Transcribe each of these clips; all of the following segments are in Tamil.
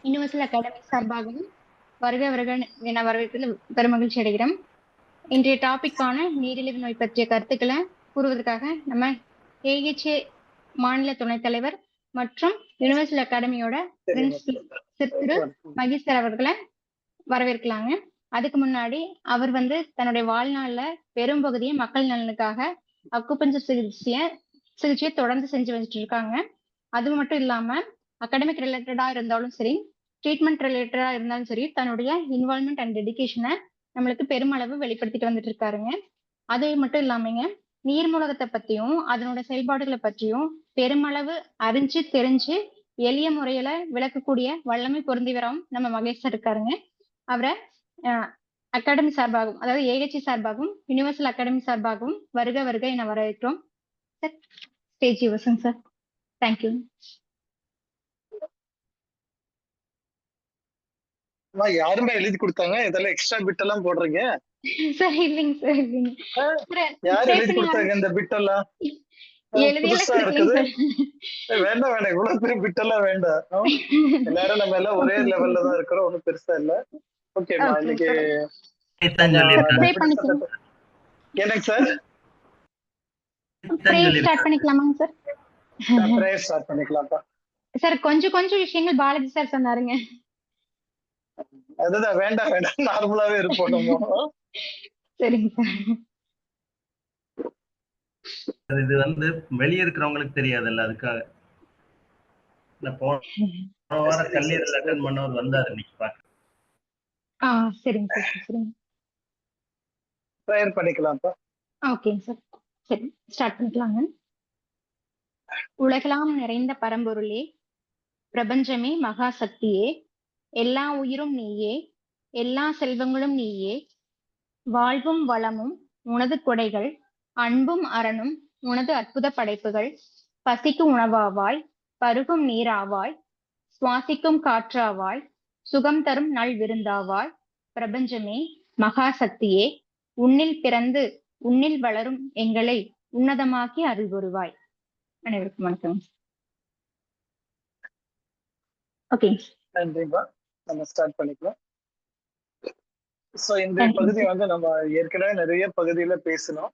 யுனிவர்சல் அகாடமி சார்பாகவும் வருக வருக என வரவேற்பதில் பெருமகிழ்ச்சி அடைகிறோம். இன்றைய டாபிக்கான நீரிழிவு நோய் பற்றிய கருத்துக்களை கூறுவதற்காக நம்ம ஏஹெச்ஏ மாநில துணைத் தலைவர் மற்றும் யுனிவர்சல் அகாடமியோட பிரின்சிபல் திரு மகேஸ்வர் அவர்களை வரவேற்கலாங்க. அதுக்கு முன்னாடி அவர் தன்னுடைய வாழ்நாள்ல பெரும் பகுதியை மக்கள் நலனுக்காக அக்குபஞ்சர் சிகிச்சையை தொடர்ந்து செஞ்சு வந்துட்டு இருக்காங்க. அது மட்டும் இல்லாம அகாடமிக் ரிலேட்டடா இருந்தாலும் சரி, ட்ரீட்மெண்ட் ரிலேட்டடா இருந்தாலும் சரி, தன்னுடைய இன்வால்மெண்ட் அண்ட் டெடிகேஷனை நம்மளுக்கு பெருமளவு வெளிப்படுத்திட்டு வந்துட்டு இருக்காருங்க. அது மட்டும் இல்லாமங்க நீர்மூலகத்தை பத்தியும் அதனோட செயல்பாடுகளை பற்றியும் பெருமளவு அறிஞ்சு தெரிஞ்சு எளிய முறையில விளக்கக்கூடிய வல்லமை பொருந்திவரும் நம்ம மகேஷ் இருக்காருங்க. அவரை அகாடமி சார்பாகவும், அதாவது ஏஹெச்சி சார்பாகவும் யுனிவர்சல் அகாடமி சார்பாகவும் வருக வருக என வரவேற்கிறோம். சார், ஸ்டேஜ் யுவர்ஸுங்க சார். தேங்க்யூ. யாருமே எழுதி கொடுத்தாங்க? இதெல்லாம் எக்ஸ்ட்ரா பிட் எல்லாம் போடுறீங்க? சார் இல்லைங்க சார், இல்லைங்க. யார் எழுதி கொடுத்தாங்க இந்த பிட் எல்லாம்? புதுசா இருக்குது. வேண்டாம் வேண்டாம், இவ்வளவு பெரிய பிட் எல்லாம் வேண்டாம். எல்லாரும் நம்ம எல்லாம் ஒரே லெவல்ல தான் இருக்கிறோம், ஒன்னும் பெருசா இல்ல. ஓகேமா, இன்னைக்கு என்னங்க சார்? ஸ்டார்ட் பண்ணிக்கலாமாங்க சார்? ஸ்டார்ட் பண்ணிக்கலாம்ப்பா சார். கொஞ்சம் விஷயங்கள் பாலாஜி சார் சொன்னாருங்க. அதுதான், வேண்டாம் வேண்டாம், நார்மலாவே இருப்போம் நம்ம. சரிங்க சார். இது வெளியே இருக்கிறவங்களுக்கு தெரியாதுல்ல, அதுக்காக போன வாரம் கல்லீரல் அட்டெண்ட் பண்ணவர் வந்தாரு இன்னைக்கு பாக்க. சரிங்க சார், சரிங்க. ப்ரேயர் பண்ணிக்கலாம்ப்பா. ஓகேங்க சார், சரி ஸ்டார்ட் பண்ணிக்கலாங்க. உலகெல்லாம் நிறைந்த பரம்பொருளே, பிரபஞ்சமே, மகா சக்தியே, எல்லா உயிரும் நீயே, எல்லா செல்வங்களும் நீயே, வாழ்வும் வளமும் உனது கொடைகள், அன்பும் அரணும் உனது அற்புத படைப்புகள், பசிக்கு உணவாவாய், பருகும் நீராவாய், சுவாசிக்கும் காற்றாவாய், சுகம் தரும் நல் விருந்தாவாய், பிரபஞ்சமே, மகா சக்தியே, உன்னில் பிறந்து உன்னில் வளரும் எங்களை உன்னதமாக்கி அருள் புரிவாய். அனைவருக்கும் வணக்கம். ஓகே, நன்றிப்பா. நம்ம ஸ்டார்ட் பண்ணிக்கலாம். சோ இந்த பகுதி நம்ம ஏற்கனவே நிறைய பகுதியில பேசணும்.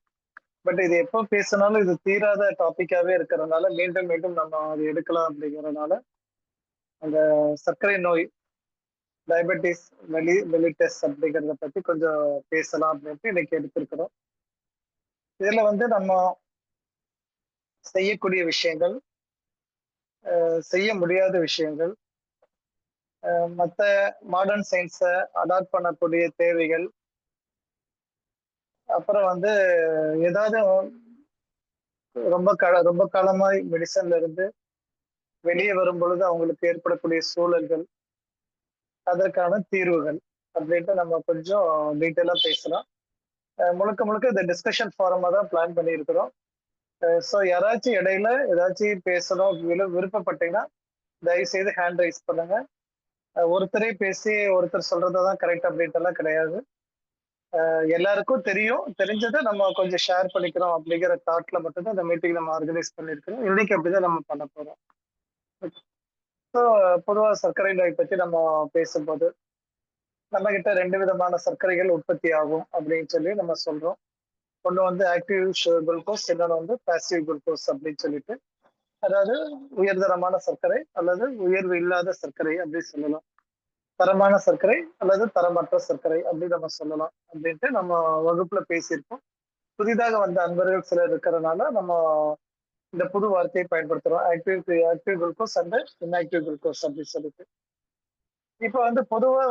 பட் இது எப்போ பேசினாலும் இது தீராத டாபிக்காவே இருக்கிறதுனால மீண்டும் மீண்டும் நம்ம அது எடுக்கலாம். அப்படிங்கறதுனால அந்த சர்க்கரை நோய், டயபெட்டிஸ் மெலிட்டஸ் அப்படிங்கிறத பத்தி கொஞ்சம் பேசலாம் அப்படின்ட்டு இன்னைக்கு எடுத்திருக்கிறோம். இதுல நம்ம செய்யக்கூடிய விஷயங்கள், செய்ய முடியாத விஷயங்கள், மற்ற மாடர்ன் சயின்ஸை அடாப்ட் பண்ணக்கூடிய தேவைகள், அப்புறம் ஏதாவது ரொம்ப காலமாய் மெடிசன்ல இருந்து வெளியே வரும் பொழுது அவங்களுக்கு ஏற்படக்கூடிய சூழல்கள், அதற்கான தீர்வுகள் அப்படின்ட்டு நம்ம கொஞ்சம் டீட்டெயிலா பேசலாம். முழுக்க இந்த டிஸ்கஷன் ஃபாரமா தான் பிளான் பண்ணியிருக்கிறோம். ஸோ யாராச்சும் இடையில ஏதாச்சும் பேசணும் விருப்பப்பட்டீங்கன்னா தயவு செய்து ஹேண்ட் ரைஸ் பண்ணுங்க. ஒருத்தரே பேசி ஒருத்தர் சொல்றதான் கரெக்ட் அப்படின்ட்டு எல்லாம் கிடையாது. எல்லாருக்கும் தெரிஞ்சதை நம்ம கொஞ்சம் ஷேர் பண்ணிக்கிறோம் அப்படிங்கிற தாட்ல மட்டும்தான் இந்த மீட்டிங் நம்ம ஆர்கனைஸ் பண்ணிருக்கிறோம். இன்னைக்கு அப்படிதான் நம்ம பண்ண போறோம். ஸோ பொதுவாக சர்க்கரை நோய் பற்றி நம்ம பேசும்போது நம்ம கிட்ட 2 விதமான சர்க்கரைகள் உற்பத்தி ஆகும் அப்படின்னு சொல்லி நம்ம சொல்றோம். ஒண்ணு ஆக்டிவ் குளுக்கோஸ், இன்னொன்று பாசிவ் குளுக்கோஸ் அப்படின்னு சொல்லிட்டு, அதாவது உயர்தரமான சர்க்கரை அல்லது உயர்வு இல்லாத சர்க்கரை அப்படின்னு சொல்லலாம். தரமான சர்க்கரை அல்லது தரமற்ற சர்க்கரை அப்படின்னு நம்ம சொல்லலாம் அப்படின்ட்டு நம்ம வகுப்புல பேசியிருக்கோம். புதிதாக வந்த அன்பர்கள் சிலர் இருக்கிறதுனால நம்ம இந்த புது வார்த்தையை பயன்படுத்துறோம், active glucose and inactive glucose அப்படின்னு சொல்லிட்டு. இப்ப பொதுவா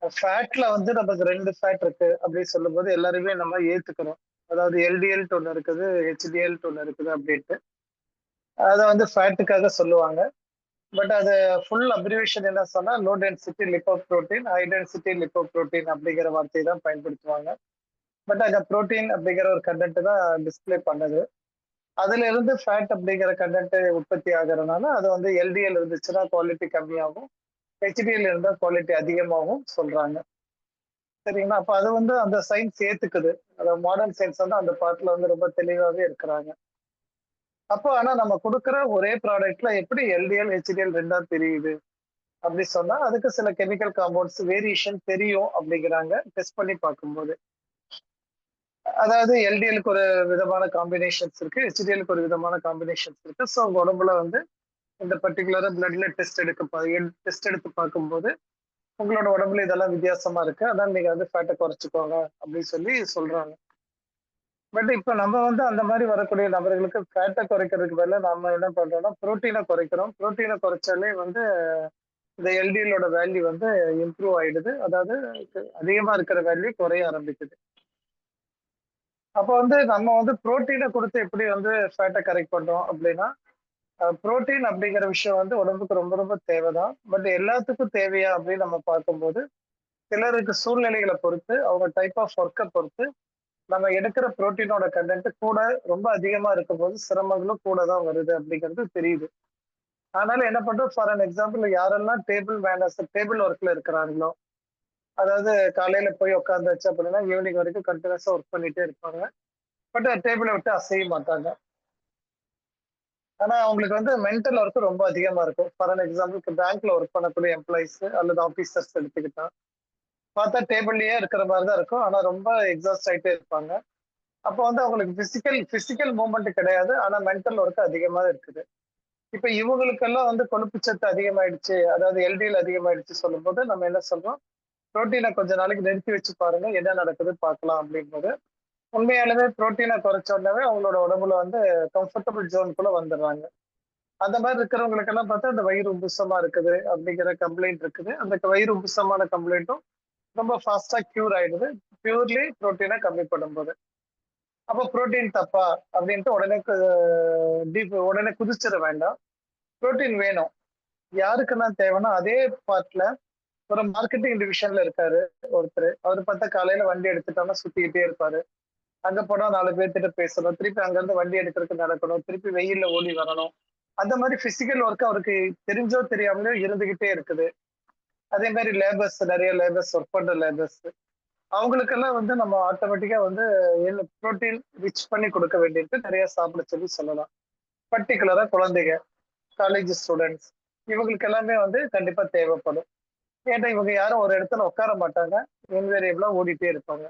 ஃபேட்ல நமக்கு 2 ஃபேட் இருக்கு அப்படின்னு சொல்லும் போது எல்லாருமே நம்ம ஏத்துக்கிறோம். அதாவது எல்டிஎல் ஒண்ணு இருக்குது, ஹெச்டிஎல் ஒண்ணு இருக்குது அப்படின்ட்டு. அதை ஃபேட்டுக்காக சொல்லுவாங்க. பட் அது ஃபுல் அப்ரிவேஷன் என்ன சொன்னா low density lipoprotein, high density lipoprotein அப்படிங்கிற வார்த்தையை தான் பயன்படுத்துவாங்க. பட் அந்த புரோட்டீன் அப்படிங்கிற ஒரு கண்டென்ட் தான் டிஸ்பிளே பண்ணுது. அதுல இருந்து ஃபேட் அப்படிங்கிற கண்டென்ட் உற்பத்தி ஆகிறதுனால அது எல்டிஎல் இருந்துச்சுன்னா குவாலிட்டி கம்மியாகும், ஹெச்டிஎல் இருந்தா குவாலிட்டி அதிகமாகவும் சொல்றாங்க. சரிங்களா? அப்ப அது அந்த சயின்ஸ் ஏத்துக்குது. அதாவது மாடர்ன் சயின்ஸ் அந்த பார்ட்ல ரொம்ப தெளிவாகவே இருக்கிறாங்க. அப்போ ஆனா நம்ம கொடுக்குற ஒரே ப்ராடக்ட்ல எப்படி எல்டிஎல் ஹெச்டிஎல் ரெண்டா தெரியுது அப்படி சொன்னா அதுக்கு சில கெமிக்கல் காம்பவுண்ட்ஸ் வேரியேஷன் தெரியும் அப்படிங்கிறாங்க டெஸ்ட் பண்ணி பார்க்கும்போது. அதாவது எல்டிஎலுக்கு ஒரு விதமான காம்பினேஷன்ஸ் இருக்கு, ஹெச்டிஎலுக்கு ஒரு விதமான காம்பினேஷன்ஸ் இருக்கு. ஸோ உங்க உடம்புல வந்து இந்த பர்டிகுலரா பிளட்ல டெஸ்ட் எடுத்து பார்க்கும்போது உங்களோட உடம்புல இதெல்லாம் வித்தியாசமா இருக்கு, அதான் நீங்க வந்து ஃபேட்டை குறைச்சிக்கோங்க அப்படின்னு சொல்லி சொல்றாங்க. பட் இப்ப நம்ம வந்து அந்த மாதிரி வரக்கூடிய நபர்களுக்கு ஃபேட்டை குறைக்கிறதுக்கு பதிலா நம்ம என்ன பண்றோம்னா புரோட்டீனை குறைக்கிறோம். புரோட்டீனை குறைச்சாலே வந்து இந்த எல்டிஎலோட வேல்யூ வந்து இம்ப்ரூவ் ஆயிடுது, அதாவது அதிகமா இருக்கிற வேல்யூ குறைய ஆரம்பிக்குது. அப்போ வந்து நம்ம வந்து புரோட்டீனை கொடுத்து எப்படி வந்து ஃபேட்டை கரெக்ட் பண்றோம் அப்படின்னா, புரோட்டீன் அப்படிங்கிற விஷயம் வந்து உடம்புக்கு ரொம்ப ரொம்ப தேவைதான். பட் எல்லாத்துக்கும் தேவையா அப்படின்னு நம்ம பார்க்கும்போது சிலருக்கு சூழ்நிலைகளை பொறுத்து, அவங்க டைப் ஆஃப் ஒர்க்கை பொறுத்து நம்ம எடுக்கிற புரோட்டீனோட கண்டென்ட் கூட ரொம்ப அதிகமா இருக்கும்போது சிரமங்களும் கூட தான் வருது அப்படிங்கிறது தெரியுது. அதனால என்ன பண்றோம், ஃபார் அன் எக்ஸாம்பிள் யாரெல்லாம் டேபிள் ஒர்க்ல இருக்கிறாங்களோ, அதாவது காலையில போய் உட்காந்தாச்சு அப்படின்னா ஈவினிங் வரைக்கும் கண்டினியூஸா ஒர்க் பண்ணிட்டே இருப்பாங்க. பட் டேபிளை விட்டு அசைய மாட்டாங்க. ஆனா அவங்களுக்கு வந்து மென்டல் ஒர்க் ரொம்ப அதிகமா இருக்கும். ஃபார் அன் எக்ஸாம்பிளுக்கு பேங்க்ல ஒர்க் பண்ணக்கூடிய எம்ப்ளாயிஸ் அல்லது ஆபீசர்ஸ் எடுத்துக்கிட்டா பார்த்தா டேபிள்லயே இருக்கிற மாதிரி தான் இருக்கும். ஆனா ரொம்ப எக்ஸாஸ்ட் ஆயிட்டே இருப்பாங்க. அப்போ வந்து அவங்களுக்கு பிசிக்கல் மூவ்மெண்ட் கிடையாது. ஆனா மென்டல் ஒர்க் அதிகமா இருக்குது. இப்ப இவங்களுக்கெல்லாம் வந்து கொழுப்பு சத்து அதிகமாயிடுச்சு, அதாவது எல்டிஎல் அதிகமாயிடுச்சு சொல்லும்போது நம்ம என்ன சொல்றோம், புரோட்டீனை கொஞ்ச நாளைக்கு நிறுத்தி வச்சு பாருங்க, என்ன நடக்குது பார்க்கலாம் அப்படிங்கும்போது உண்மையாலுமே புரோட்டீனை குறைச்ச உடனே அவங்களோட உடம்புல வந்து கம்ஃபர்டபுள் ஜோனுக்குள்ள வந்துடுறாங்க. அந்த மாதிரி இருக்கிறவங்களுக்கு எல்லாம் பார்த்தா அந்த வயிறு உப்புசமா இருக்குது அப்படிங்கிற கம்ப்ளைண்ட் இருக்குது. அந்த வயிறு உப்புசமான கம்ப்ளைண்ட்டும் ரொம்ப ஃபாஸ்டா கியூர் ஆயிடுது, பியூர்லி புரோட்டீனை கம்மி பண்ணும்போது. அப்போ புரோட்டீன் தப்பா அப்படின்ட்டு உடனே குதிச்சிட வேண்டாம். புரோட்டீன் வேணும். யாருக்குன்னா தேவைன்னா அதே பார்ட்ல ஒரு மார்க்கெட்டிங் டிவிஷன்ல இருக்காரு ஒருத்தர். அவர் பார்த்தா காலையில வண்டி எடுத்துட்டோம்னா சுத்திக்கிட்டே இருப்பாரு. அங்க போனா 4 பேர்கிட்ட பேசணும், திருப்பி அங்க இருந்து வண்டி எடுக்கிறதுக்கு நடக்கணும், திருப்பி வெயில்ல ஓடி வரணும். அந்த மாதிரி பிசிக்கல் ஒர்க் அவருக்கு தெரிஞ்சோ தெரியாமலோ இருந்துகிட்டே இருக்குது. அதே மாதிரி நிறைய லேபர்ஸ் ஒர்க் பண்ற லேபர்ஸ் அவங்களுக்கெல்லாம் வந்து நம்ம ஆட்டோமேட்டிக்கா வந்து புரோட்டீன் ரிச் பண்ணி கொடுக்க வேண்டியிருக்கு, நிறைய சாப்பிட சொல்லி சொல்லலாம். பர்டிகுலரா குழந்தைங்க, காலேஜ் ஸ்டூடெண்ட்ஸ் இவங்களுக்கு எல்லாமே வந்து கண்டிப்பா தேவைப்படும். ஏன்னா இவங்க யாரும் ஒரு இடத்துல உட்கார மாட்டாங்க, இன்வேரியபிளா ஓடிட்டே இருப்பாங்க.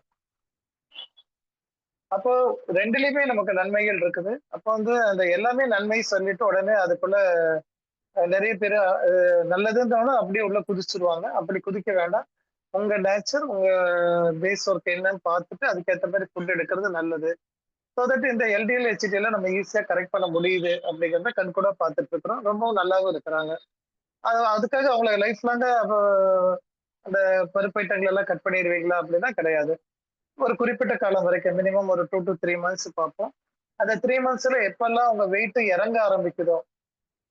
அப்போ ரெண்டுலயுமே நமக்கு நன்மைகள் இருக்குது. அப்போ வந்து அந்த எல்லாமே நன்மை சொல்லிட்டு உடனே அதுக்குள்ள நிறைய பேர் நல்லதுன்றவனும் அப்படியே உள்ள குதிச்சிருவாங்க. அப்படி குதிக்க வேண்டாம். உங்க நேச்சர், உங்க பேஸ் ஒர்க் என்னன்னு பார்த்துட்டு அதுக்கேற்ற மாதிரி ஃபுட் எடுக்கிறது நல்லது. ஸோ தட் இந்த எல்டிஎல் ஹெச்டிஎல் நம்ம ஈஸியா கரெக்ட் பண்ண முடியுது அப்படிங்கிறத கண்கூட பார்த்துட்டு இருக்கிறோம். ரொம்பவும் நல்லாவும் இருக்கிறாங்க. அதுக்காக அவங்கள லைஃப் லாங்கா அந்த பருப்பைட்டங்கள் எல்லாம் கட் பண்ணிடுவீங்களா அப்படின்னா கிடையாது. ஒரு குறிப்பிட்ட காலம் வரைக்கும் மினிமம் ஒரு 2 to 3 months பார்ப்போம். அந்த 3 monthsல எப்பெல்லாம் உங்க வெயிட் இறங்க ஆரம்பிக்குதோ,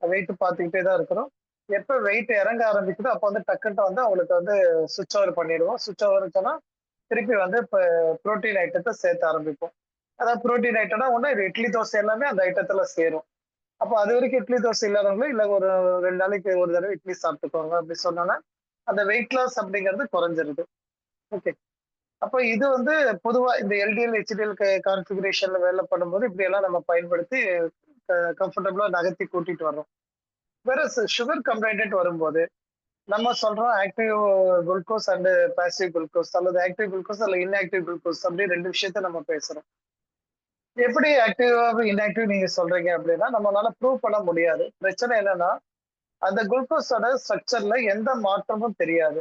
வெயிட் பார்த்துக்கிட்டே தான் இருக்கிறோம். எப்ப வெயிட் இறங்க ஆரம்பிக்குதோ அப்ப வந்து டக்குன்ட்டு வந்து அவங்களுக்கு வந்து சுவிட்ச் ஓவர் பண்ணிடுவோம். சுவிட்ச் ஓவர் சொன்னா திருப்பி வந்து இப்ப புரோட்டீன் ஐட்டத்தை சேர்த்த ஆரம்பிப்போம். அதாவது புரோட்டீன் ஐட்டம்னா ஒண்ணு இது இட்லி தோசை எல்லாமே அந்த ஐட்டத்துல சேரும். அப்போ அது வரைக்கும் இட்லி தோசை இல்லாதவங்களும் இல்ல ஒரு 2 நாளைக்கு ஒரு தடவை இட்லி சாப்பிட்டுக்கோங்க அப்படி சொன்னோன்னா அந்த வெயிட் லாஸ் அப்படிங்கிறது குறைஞ்சிருது. ஓகே. அப்போ இது வந்து பொதுவா இந்த எல்டிஎல் ஹெச்டிஎல் கான்ஃபிகரேஷன்ல வேலை பண்ணும்போது இப்படி எல்லாம் நம்ம பயன்படுத்தி கம்ஃபர்டபுளா நகர்த்தி கூட்டிட்டு வர்றோம். வேற சுகர் கம்ப்ளைண்ட் வரும்போது நம்ம சொல்றோம் active glucose and passive glucose அல்லது ஆக்டிவ் குளுக்கோஸ் அல்லது இன்ஆக்டிவ் குளுக்கோஸ் அப்படி ரெண்டு விஷயத்த நம்ம பேசுறோம். எப்படி ஆக்டிவ் இன்ஆக்டிவ் நீங்க சொல்றீங்க அப்படின்னா நம்மளால ப்ரூவ் பண்ண முடியாது. பிரச்சனை என்னன்னா அந்த குளுக்கோஸோட ஸ்ட்ரக்சர்ல எந்த மாற்றமும் தெரியாது.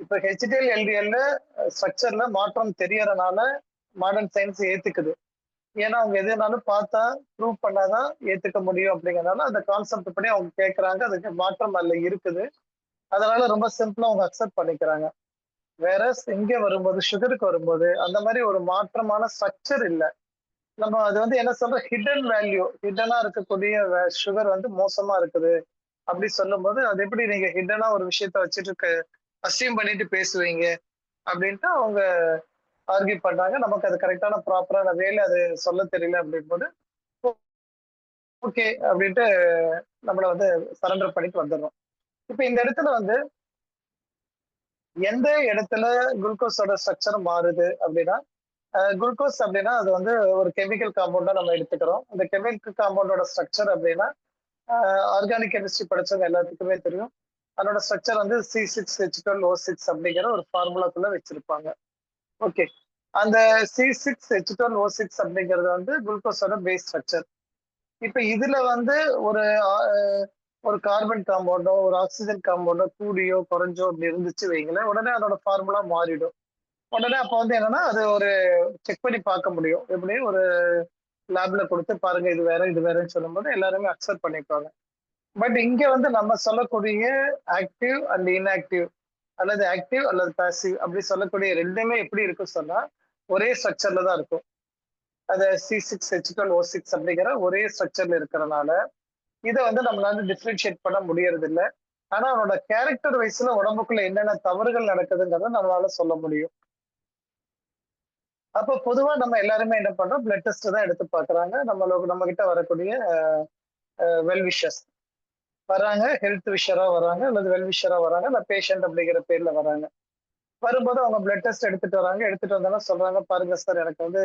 இப்ப ஹெச்டிஎல் எல்டிஎல்ல ஸ்ட்ரக்சர்ல மாற்றம் தெரியறதுனால மாடர்ன் சயின்ஸ் ஏத்துக்குது. ஏன்னா அவங்க எதுனாலும் பார்த்தா ப்ரூவ் பண்ணாதான் ஏத்துக்க முடியும் அப்படிங்கறதுனால அந்த கான்செப்ட் படி அவங்க கேட்கறாங்க. அதுக்கு மாற்றம் அதுல இருக்குது. அதனால ரொம்ப சிம்பிளா அவங்க அக்செப்ட் பண்ணிக்கிறாங்க. வேற இங்க வரும்போது சுகருக்கு வரும்போது அந்த மாதிரி ஒரு மாற்றமான ஸ்ட்ரக்சர் இல்ல. நம்ம அது வந்து என்ன சொல்ற ஹிடனா இருக்கக்கூடிய சுகர் வந்து மோசமா இருக்குது அப்படி சொல்லும்போது அது எப்படி நீங்க ஹிடனா ஒரு விஷயத்த வச்சுட்டு அசியூம் பண்ணிட்டு பேசுவீங்க அப்படின்ட்டு அவங்க ஆர்கியூ பண்றாங்க. நமக்கு அது கரெக்டான ப்ராப்பரான வேலை அது சொல்ல தெரியல அப்படின் போது ஓகே அப்படின்ட்டு நம்மள வந்து சரண்டர் பண்ணிட்டு வந்துடுறோம். இப்ப இந்த இடத்துல வந்து எந்த இடத்துல குளுக்கோஸோட ஸ்ட்ரக்சர் மாறுது அப்படின்னா குளுக்கோஸ் அப்படின்னா அது வந்து ஒரு கெமிக்கல் காம்பவுண்டா நம்ம எடுத்துக்கிறோம். அந்த கெமிக்கல் காம்பவுண்டோட ஸ்ட்ரக்சர் அப்படின்னா ஆர்கானிக் கெமிஸ்ட்ரி படிச்சவங்க எல்லாத்துக்குமே தெரியும். அதோட ஸ்ட்ரக்சர் வந்து C6H12O6 அப்படிங்கிற ஒரு ஃபார்முலாக்குள்ள வச்சிருப்பாங்க. ஓகே. அந்த C6H12O6 அப்படிங்கிறது வந்து குளுக்கோஸோட பேஸ் ஸ்ட்ரக்சர். இப்ப இதுல வந்து ஒரு ஒரு கார்பன் காம்பவுண்டோ ஒரு ஆக்சிஜன் காம்பவுண்டோ கூடியோ குறைஞ்சோ அப்படி இருந்துச்சு வைங்களேன், உடனே அதோட ஃபார்முலா மாறிடும். உடனே அப்ப வந்து என்னன்னா அது ஒரு செக் பண்ணி பார்க்க முடியும். எப்படி ஒரு லேப்ல கொடுத்து பாருங்க இது வேற இது வேறன்னு சொல்லும்போது எல்லாருமே அக்செப்ட் பண்ணிக்குவாங்க. பட் இங்க வந்து நம்ம சொல்லக்கூடிய ஆக்டிவ் அண்ட் இன்ஆக்டிவ் அல்லது ஆக்டிவ் அல்லது பாசிவ் அப்படி சொல்லக்கூடிய ரெண்டுமே எப்படி இருக்கும் சொன்னா ஒரே ஸ்ட்ரக்சர்ல தான் இருக்கும். அது C6H12O6 அப்படிங்கிற ஒரே ஸ்ட்ரக்சர்ல இருக்கிறனால இதை வந்து நம்மளால டிஃபரன்ஷியேட் பண்ண முடியறது இல்லை. ஆனா அவனோட கேரக்டர் வைஸ்ல உடம்புக்குள்ள என்னென்ன தவறுகள் நடக்குதுங்கிறத நம்மளால சொல்ல முடியும். அப்போ பொதுவா நம்ம எல்லாருமே என்ன பண்றோம், பிளட் டெஸ்ட் தான் எடுத்து பாக்குறாங்க. நம்ம கிட்ட வரக்கூடிய வெல்விஷர்ஸ் வராங்க, ஹெல்த் விஷரா வராங்க அல்லது வெல்விஷரா வராங்க, இல்ல பேஷண்ட் அப்படிங்கிற பேர்ல வராங்க. வரும்போது அவங்க பிளட் டெஸ்ட் எடுத்துட்டு வராங்க. எடுத்துட்டு வந்தாலும் சொல்றாங்க, பாருங்க சார் எனக்கு வந்து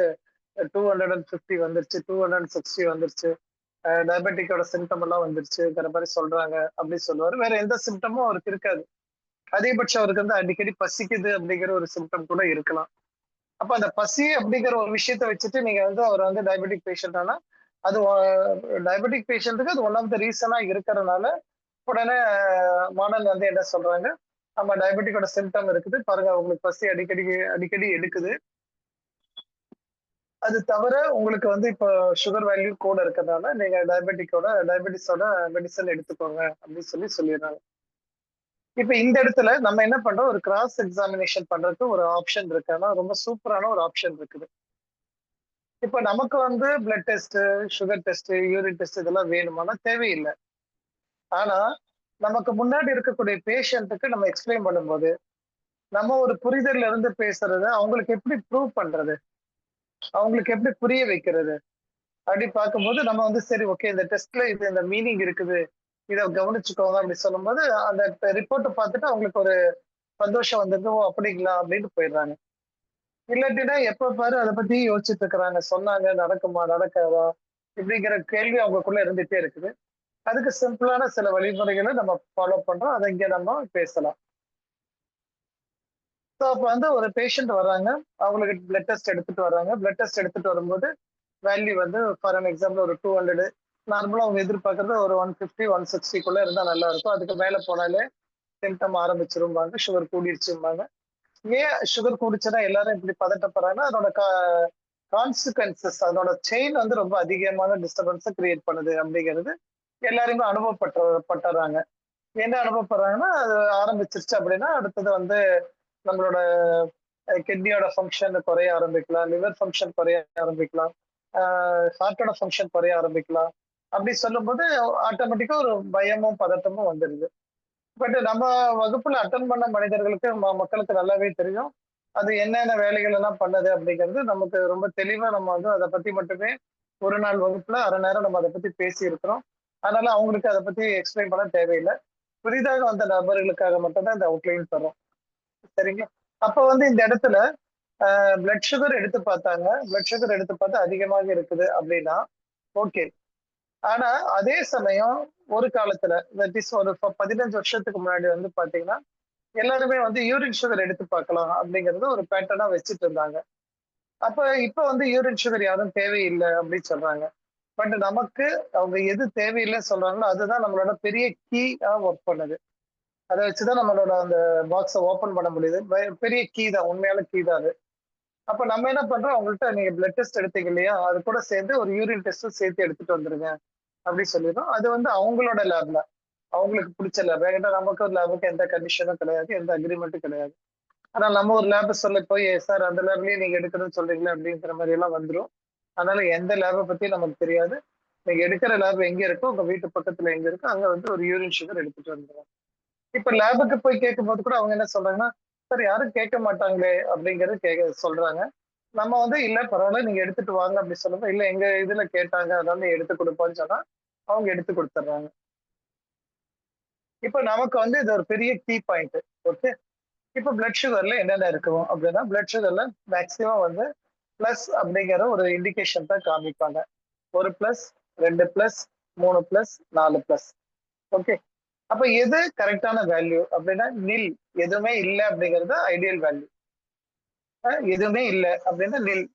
250 வந்துருச்சு, 260 வந்துருச்சு, டயபெட்டிக்கோட சிம்டம் எல்லாம் வந்துருச்சுங்கிற மாதிரி சொல்றாங்க அப்படின்னு சொல்லுவாரு. வேற எந்த சிம்டமும் அவருக்கு இருக்காது. அதிகபட்சம் அவருக்கு வந்து அடிக்கடி பசிக்குது அப்படிங்கிற ஒரு சிம்டம் கூட இருக்கலாம். அப்ப அந்த பசி அப்படிங்கிற ஒரு விஷயத்த வச்சுட்டு நீங்க வந்து அவர் வந்து டயபெட்டிக் பேஷண்ட் ஆனா அது டயபெட்டிக் பேஷண்ட்டுக்கு அது ஒன் ஆஃப் த ரீசனா இருக்கிறதுனால உடனே மாடல் வந்து என்ன சொல்றாங்க, நம்ம டயபெட்டிக்கோட சிம்டம் இருக்குது பாருங்க, உங்களுக்கு பசி அடிக்கடி அடிக்கடி எடுக்குது, அது தவிர உங்களுக்கு வந்து இப்போ சுகர் வேல்யூ கூட இருக்கிறதுனால நீங்க டயபெட்டிஸோட மெடிசன் எடுத்துக்கோங்க அப்படின்னு சொல்லிடுறாங்க. இப்ப இந்த இடத்துல நம்ம என்ன பண்றோம், ஒரு கிராஸ் எக்ஸாமினேஷன் பண்றதுக்கு ஒரு ஆப்ஷன் இருக்கு. ஆனா ரொம்ப சூப்பரான ஒரு ஆப்ஷன் இருக்குது. இப்ப நமக்கு வந்து blood test, sugar test, urine test இதெல்லாம் வேணுமானா தேவையில்லை. ஆனா நமக்கு முன்னாடி இருக்கக்கூடிய பேஷண்ட்டுக்கு நம்ம எக்ஸ்பிளைன் பண்ணும்போது நம்ம ஒரு புரிதல்ல இருந்து பேசுறத அவங்களுக்கு எப்படி ப்ரூவ் பண்றது, அவங்களுக்கு எப்படி புரிய வைக்கிறது அப்படி பார்க்கும்போது நம்ம வந்து சரி ஓகே இந்த டெஸ்ட்ல இது இந்த மீனிங் இருக்குது, இதை கவனிச்சுக்கோங்க அப்படி சொல்லும்போது அந்த ரிப்போர்ட்டை பார்த்துட்டு அவங்களுக்கு ஒரு சந்தோஷம் வந்துருது, ஓ அப்படிங்களா அப்படின்னு போயிடுறாங்க. இல்லாட்டினா எப்ப பாரு அதை பத்தி யோசிச்சுட்டு இருக்கிறாங்க, சொன்னாங்க நடக்குமா நடக்காதா இப்படிங்கிற கேள்வி அவங்களுக்குள்ள இருந்துட்டே இருக்குது. அதுக்கு சிம்பிளான சில வழிமுறைகளை நம்ம ஃபாலோ பண்றோம், அதை இங்க நம்ம பேசலாம். ஸோ அப்போ வந்து ஒரு பேஷண்ட் வர்றாங்க, அவங்களுக்கு பிளட் டெஸ்ட் எடுத்துட்டு வர்றாங்க. பிளட் டெஸ்ட் எடுத்துட்டு வரும்போது வேல்யூ வந்து ஃபார் அன் எக்ஸாம்பிள் ஒரு 200, நார்மலா அவங்க எதிர்பார்க்கறது ஒரு 150 160 இருந்தா நல்லா இருக்கும். அதுக்கு மேல போனாலே சிம்டம் ஆரம்பிச்சிரும்பாங்க, சுகர் கூடிருச்சும்பாங்க. ஏன் சுகர் கூடிச்சுன்னா எல்லாரும் இப்படி பதட்டப்படுறாங்கன்னா அதோட கான்சிக்வன்சஸ், அதோட செயின் வந்து ரொம்ப அதிகமான டிஸ்டர்பன்ஸை கிரியேட் பண்ணுது அப்படிங்கிறது எல்லாருமே அனுபவப்பட்டுறாங்க. என்ன அனுபவப்படுறாங்கன்னா அது ஆரம்பிச்சிருச்சு அப்படின்னா அடுத்தது வந்து நம்மளோட கிட்னியோட ஃபங்க்ஷன் குறைய ஆரம்பிக்கலாம், லிவர் ஃபங்க்ஷன் குறைய ஆரம்பிக்கலாம், ஹார்ட்டோட ஃபங்க்ஷன் குறைய ஆரம்பிக்கலாம். அப்படி சொல்லும்போது ஆட்டோமேட்டிக்கா ஒரு பயமும் பதட்டமும் வந்துடுது. பட் நம்ம வகுப்புல அட்டன் பண்ண மனிதர்களுக்கு மக்களுக்கு நல்லாவே தெரியும் அது என்னென்ன வேலைகள் எல்லாம் பண்ணுது அப்படிங்கிறது. நமக்கு ரொம்ப தெளிவா நம்ம வந்து அதை பத்தி மட்டுமே ஒரு நாள் வகுப்புல அரை நேரம் நம்ம அதை பத்தி பேசி இருக்கிறோம். அதனால அவங்களுக்கு அதை பத்தி எக்ஸ்பிளைன் பண்ண தேவையில்லை. புதிதாக வந்த நபர்களுக்காக மட்டும்தான் இந்த அவுட்லைன் தரோம். சரிங்களா? அப்ப வந்து இந்த இடத்துல பிளட் சுகர் எடுத்து பார்த்தாங்க. பிளட் சுகர் எடுத்து பார்த்தா அதிகமாக இருக்குது அப்படின்னா ஓகே. ஆனா அதே சமயம் ஒரு காலத்துல தட் இஸ் ஒரு 15 வருஷத்துக்கு முன்னாடி வந்து பாத்தீங்கன்னா எல்லாருமே வந்து யூரின் சுகர் எடுத்து பார்க்கலாம் அப்படிங்கறது ஒரு பேட்டர்னா வச்சுட்டு இருந்தாங்க. அப்ப இப்ப வந்து யூரின் சுகர் யாரும் தேவையில்லை அப்படின்னு சொல்றாங்க. பட் நமக்கு அவங்க எது தேவையில்லைன்னு சொல்றாங்களோ அதுதான் நம்மளோட பெரிய கீயா ஒர்க் பண்ணுது. அதை வச்சுதான் நம்மளோட அந்த பாக்ஸை ஓபன் பண்ண முடியுது. பெரிய கீ தான், உண்மையான கீ தான் அது. அப்ப நம்ம என்ன பண்றோம், அவங்கள்ட்ட நீங்க பிளட் டெஸ்ட் எடுத்தீங்க இல்லையா, அது கூட சேர்ந்து ஒரு யூரின் டெஸ்ட்டும் சேர்த்து எடுத்துட்டு வந்துருங்க அப்படி சொல்லிடுறோம். அது வந்து அவங்களோட லேப்ல அவங்களுக்கு பிடிச்ச லேப். ஏன்னா நமக்கு ஒரு லேபுக்கு எந்த கண்டிஷனும் கிடையாது, எந்த அக்ரிமெண்ட்டும் கிடையாது. ஆனா நம்ம ஒரு லேபை சொல்ல போய் சார் அந்த லேப்லயே நீங்க எடுக்கணும்னு சொல்றீங்களா அப்படிங்கிற மாதிரி எல்லாம் வந்துடும். அதனால எந்த லேபை பத்தி நமக்கு தெரியாது. நீங்க எடுக்கிற லேப் எங்க இருக்கோ உங்க வீட்டு பக்கத்துல எங்க இருக்கோ அங்க வந்து ஒரு யூரின் சுகர் எடுத்துட்டு வந்துடும். இப்ப லேபுக்கு போய் கேட்கும் போது கூட அவங்க என்ன சொல்றாங்கன்னா, சார் யாரும் கேட்க மாட்டாங்களே அப்படிங்கறது சொல்றாங்க. நம்ம வந்து இல்ல பரவாயில்ல நீங்க எடுத்துட்டு வாங்க அப்படி சொல்லும்போது இல்ல எங்க இதுல கேட்டாங்க அதனால எடுத்து கொடுப்போம்னு சொன்னா அவங்க எடுத்து கொடுத்துட்றாங்க. இப்ப நமக்கு வந்து இது ஒரு பெரிய கீ பாயிண்ட். ஓகே. இப்ப பிளட் சுகர்ல என்னென்ன இருக்கும் அப்படின்னா, பிளட் சுகர்ல மேக்சிமம் வந்து பிளஸ் அப்படிங்கிற ஒரு இண்டிகேஷன் தான் காமிப்பாங்க. 1 plus, 2 plus, 3 plus, 4 plus. Okay. அப்ப எது கரெக்டான வேல்யூ அப்படின்னா நில், எதுவுமே இல்லை அப்படிங்கிறது ஐடியல் வேல்யூ. எதுவுமே இல்லை அப்படின்னா நில்,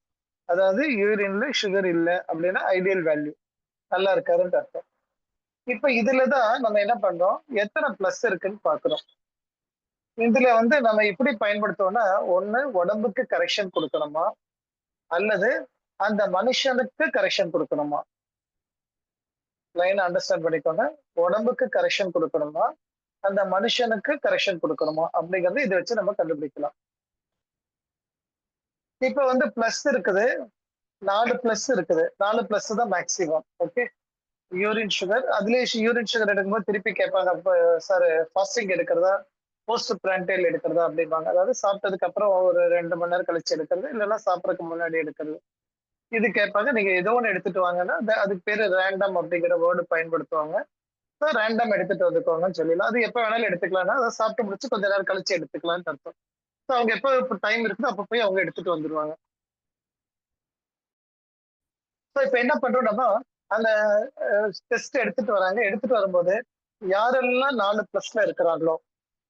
அதாவது யூரின்ல சுகர் இல்லை அப்படின்னா ஐடியல் வேல்யூ, நல்லா இருக்காருன்னு அர்த்தம். இப்ப இதுலதான் நம்ம என்ன பண்றோம், எத்தனை பிளஸ் இருக்குன்னு பாக்குறோம். இதுல வந்து நம்ம எப்படி பயன்படுத்துவோம்னா, ஒண்ணு உடம்புக்கு கரெக்ஷன் கொடுக்கணுமா, அல்லது அந்த மனுஷனுக்கு கரெக்ஷன் கொடுக்கணுமா. லைன் அண்டர்ஸ்டாண்ட் பண்ணிக்கோங்க. உடம்புக்கு கரெக்ஷன் கொடுக்கணுமா, அந்த மனுஷனுக்கு கரெக்ஷன் கொடுக்கணுமா அப்படிங்கறது இதை வச்சு நம்ம கண்டுபிடிக்கலாம். இப்ப வந்து பிளஸ் இருக்குது, 4 பிளஸ் இருக்குது, 4 பிளஸ் தான் மேக்சிமம். ஓகே. யூரின் சுகர், அதுலயே யூரின் சுகர் எடுக்கும்போது திருப்பி கேட்பாங்க, சார் ஃபாஸ்டிங் எடுக்கிறதா போஸ்ட் பிராண்டேல் எடுக்கிறதா அப்படிம்பாங்க. அதாவது சாப்பிட்டதுக்கு அப்புறம் ஒரு 2 மணி நேரம் கழிச்சு எடுக்கிறது, இல்லைன்னா சாப்பிடறதுக்கு முன்னாடி எடுக்கிறது. இது கேட்பாங்க. நீங்க ஏதோ ஒன்று எடுத்துட்டு வாங்கன்னா அதுக்கு பேரு ரேண்டம் அப்படிங்கிற வேர்டு பயன்படுத்துவாங்க. ரேண்டம் எடுத்துட்டு வந்துக்கோங்கன்னு சொல்லிடலாம். அது எப்ப வேணாலும் எடுத்துக்கலாம்னா அதை சாப்பிட்டு முடிச்சு கொஞ்ச நேரம் கழிச்சு எடுத்துக்கலாம்னு அர்த்தம். அவங்க எப்ப டைம் இருக்குதோ அப்ப போய் அவங்க எடுத்துட்டு வந்துருவாங்க. இப்ப என்ன பண்றோம் நம்ம, அந்த டெஸ்ட் எடுத்துட்டு வராங்க. எடுத்துட்டு வரும்போது யாரெல்லாம் 4 பிளஸ்ல இருக்கிறாங்களோ,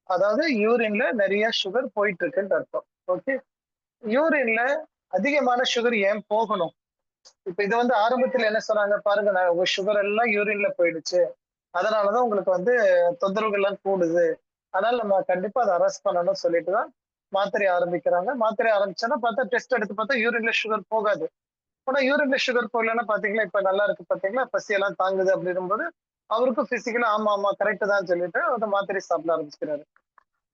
அதாவது யூரின்ல நிறைய சுகர் போயிட்டு இருக்குன்னு அர்த்தம். ஓகே. யூரின்ல அதிகமான சுகர் ஏன் போகணும்? இப்ப இது வந்து ஆரம்பத்துல என்ன சொன்னாங்க பாருங்க, உங்க சுகர் எல்லாம் யூரின்ல போயிடுச்சு, அதனாலதான் உங்களுக்கு வந்து தொந்தரவுகள் எல்லாம் கூடுது, அதனால நம்ம கண்டிப்பா அதை அரெஸ்ட் பண்ணணும்னு சொல்லிட்டு தான் மாத்திரை ஆரம்பிக்கிறாங்க. மாத்திரை ஆரம்பிச்சோன்னா பார்த்தா டெஸ்ட் எடுத்து பார்த்தா யூரின்ல சுகர் போகாது. ஆனா யூரின்ல சுகர் போகலன்னா பாத்தீங்களா இப்ப நல்லா இருக்கு பாத்தீங்களா, பசியெல்லாம் தாங்குது அப்படின்னும் போது அவருக்கும் பிசிக்கலா ஆமா ஆமா கரெக்ட் தான் சொல்லிட்டு அந்த மாத்திரை சாப்பிட ஆரம்பிச்சுக்கிறாரு.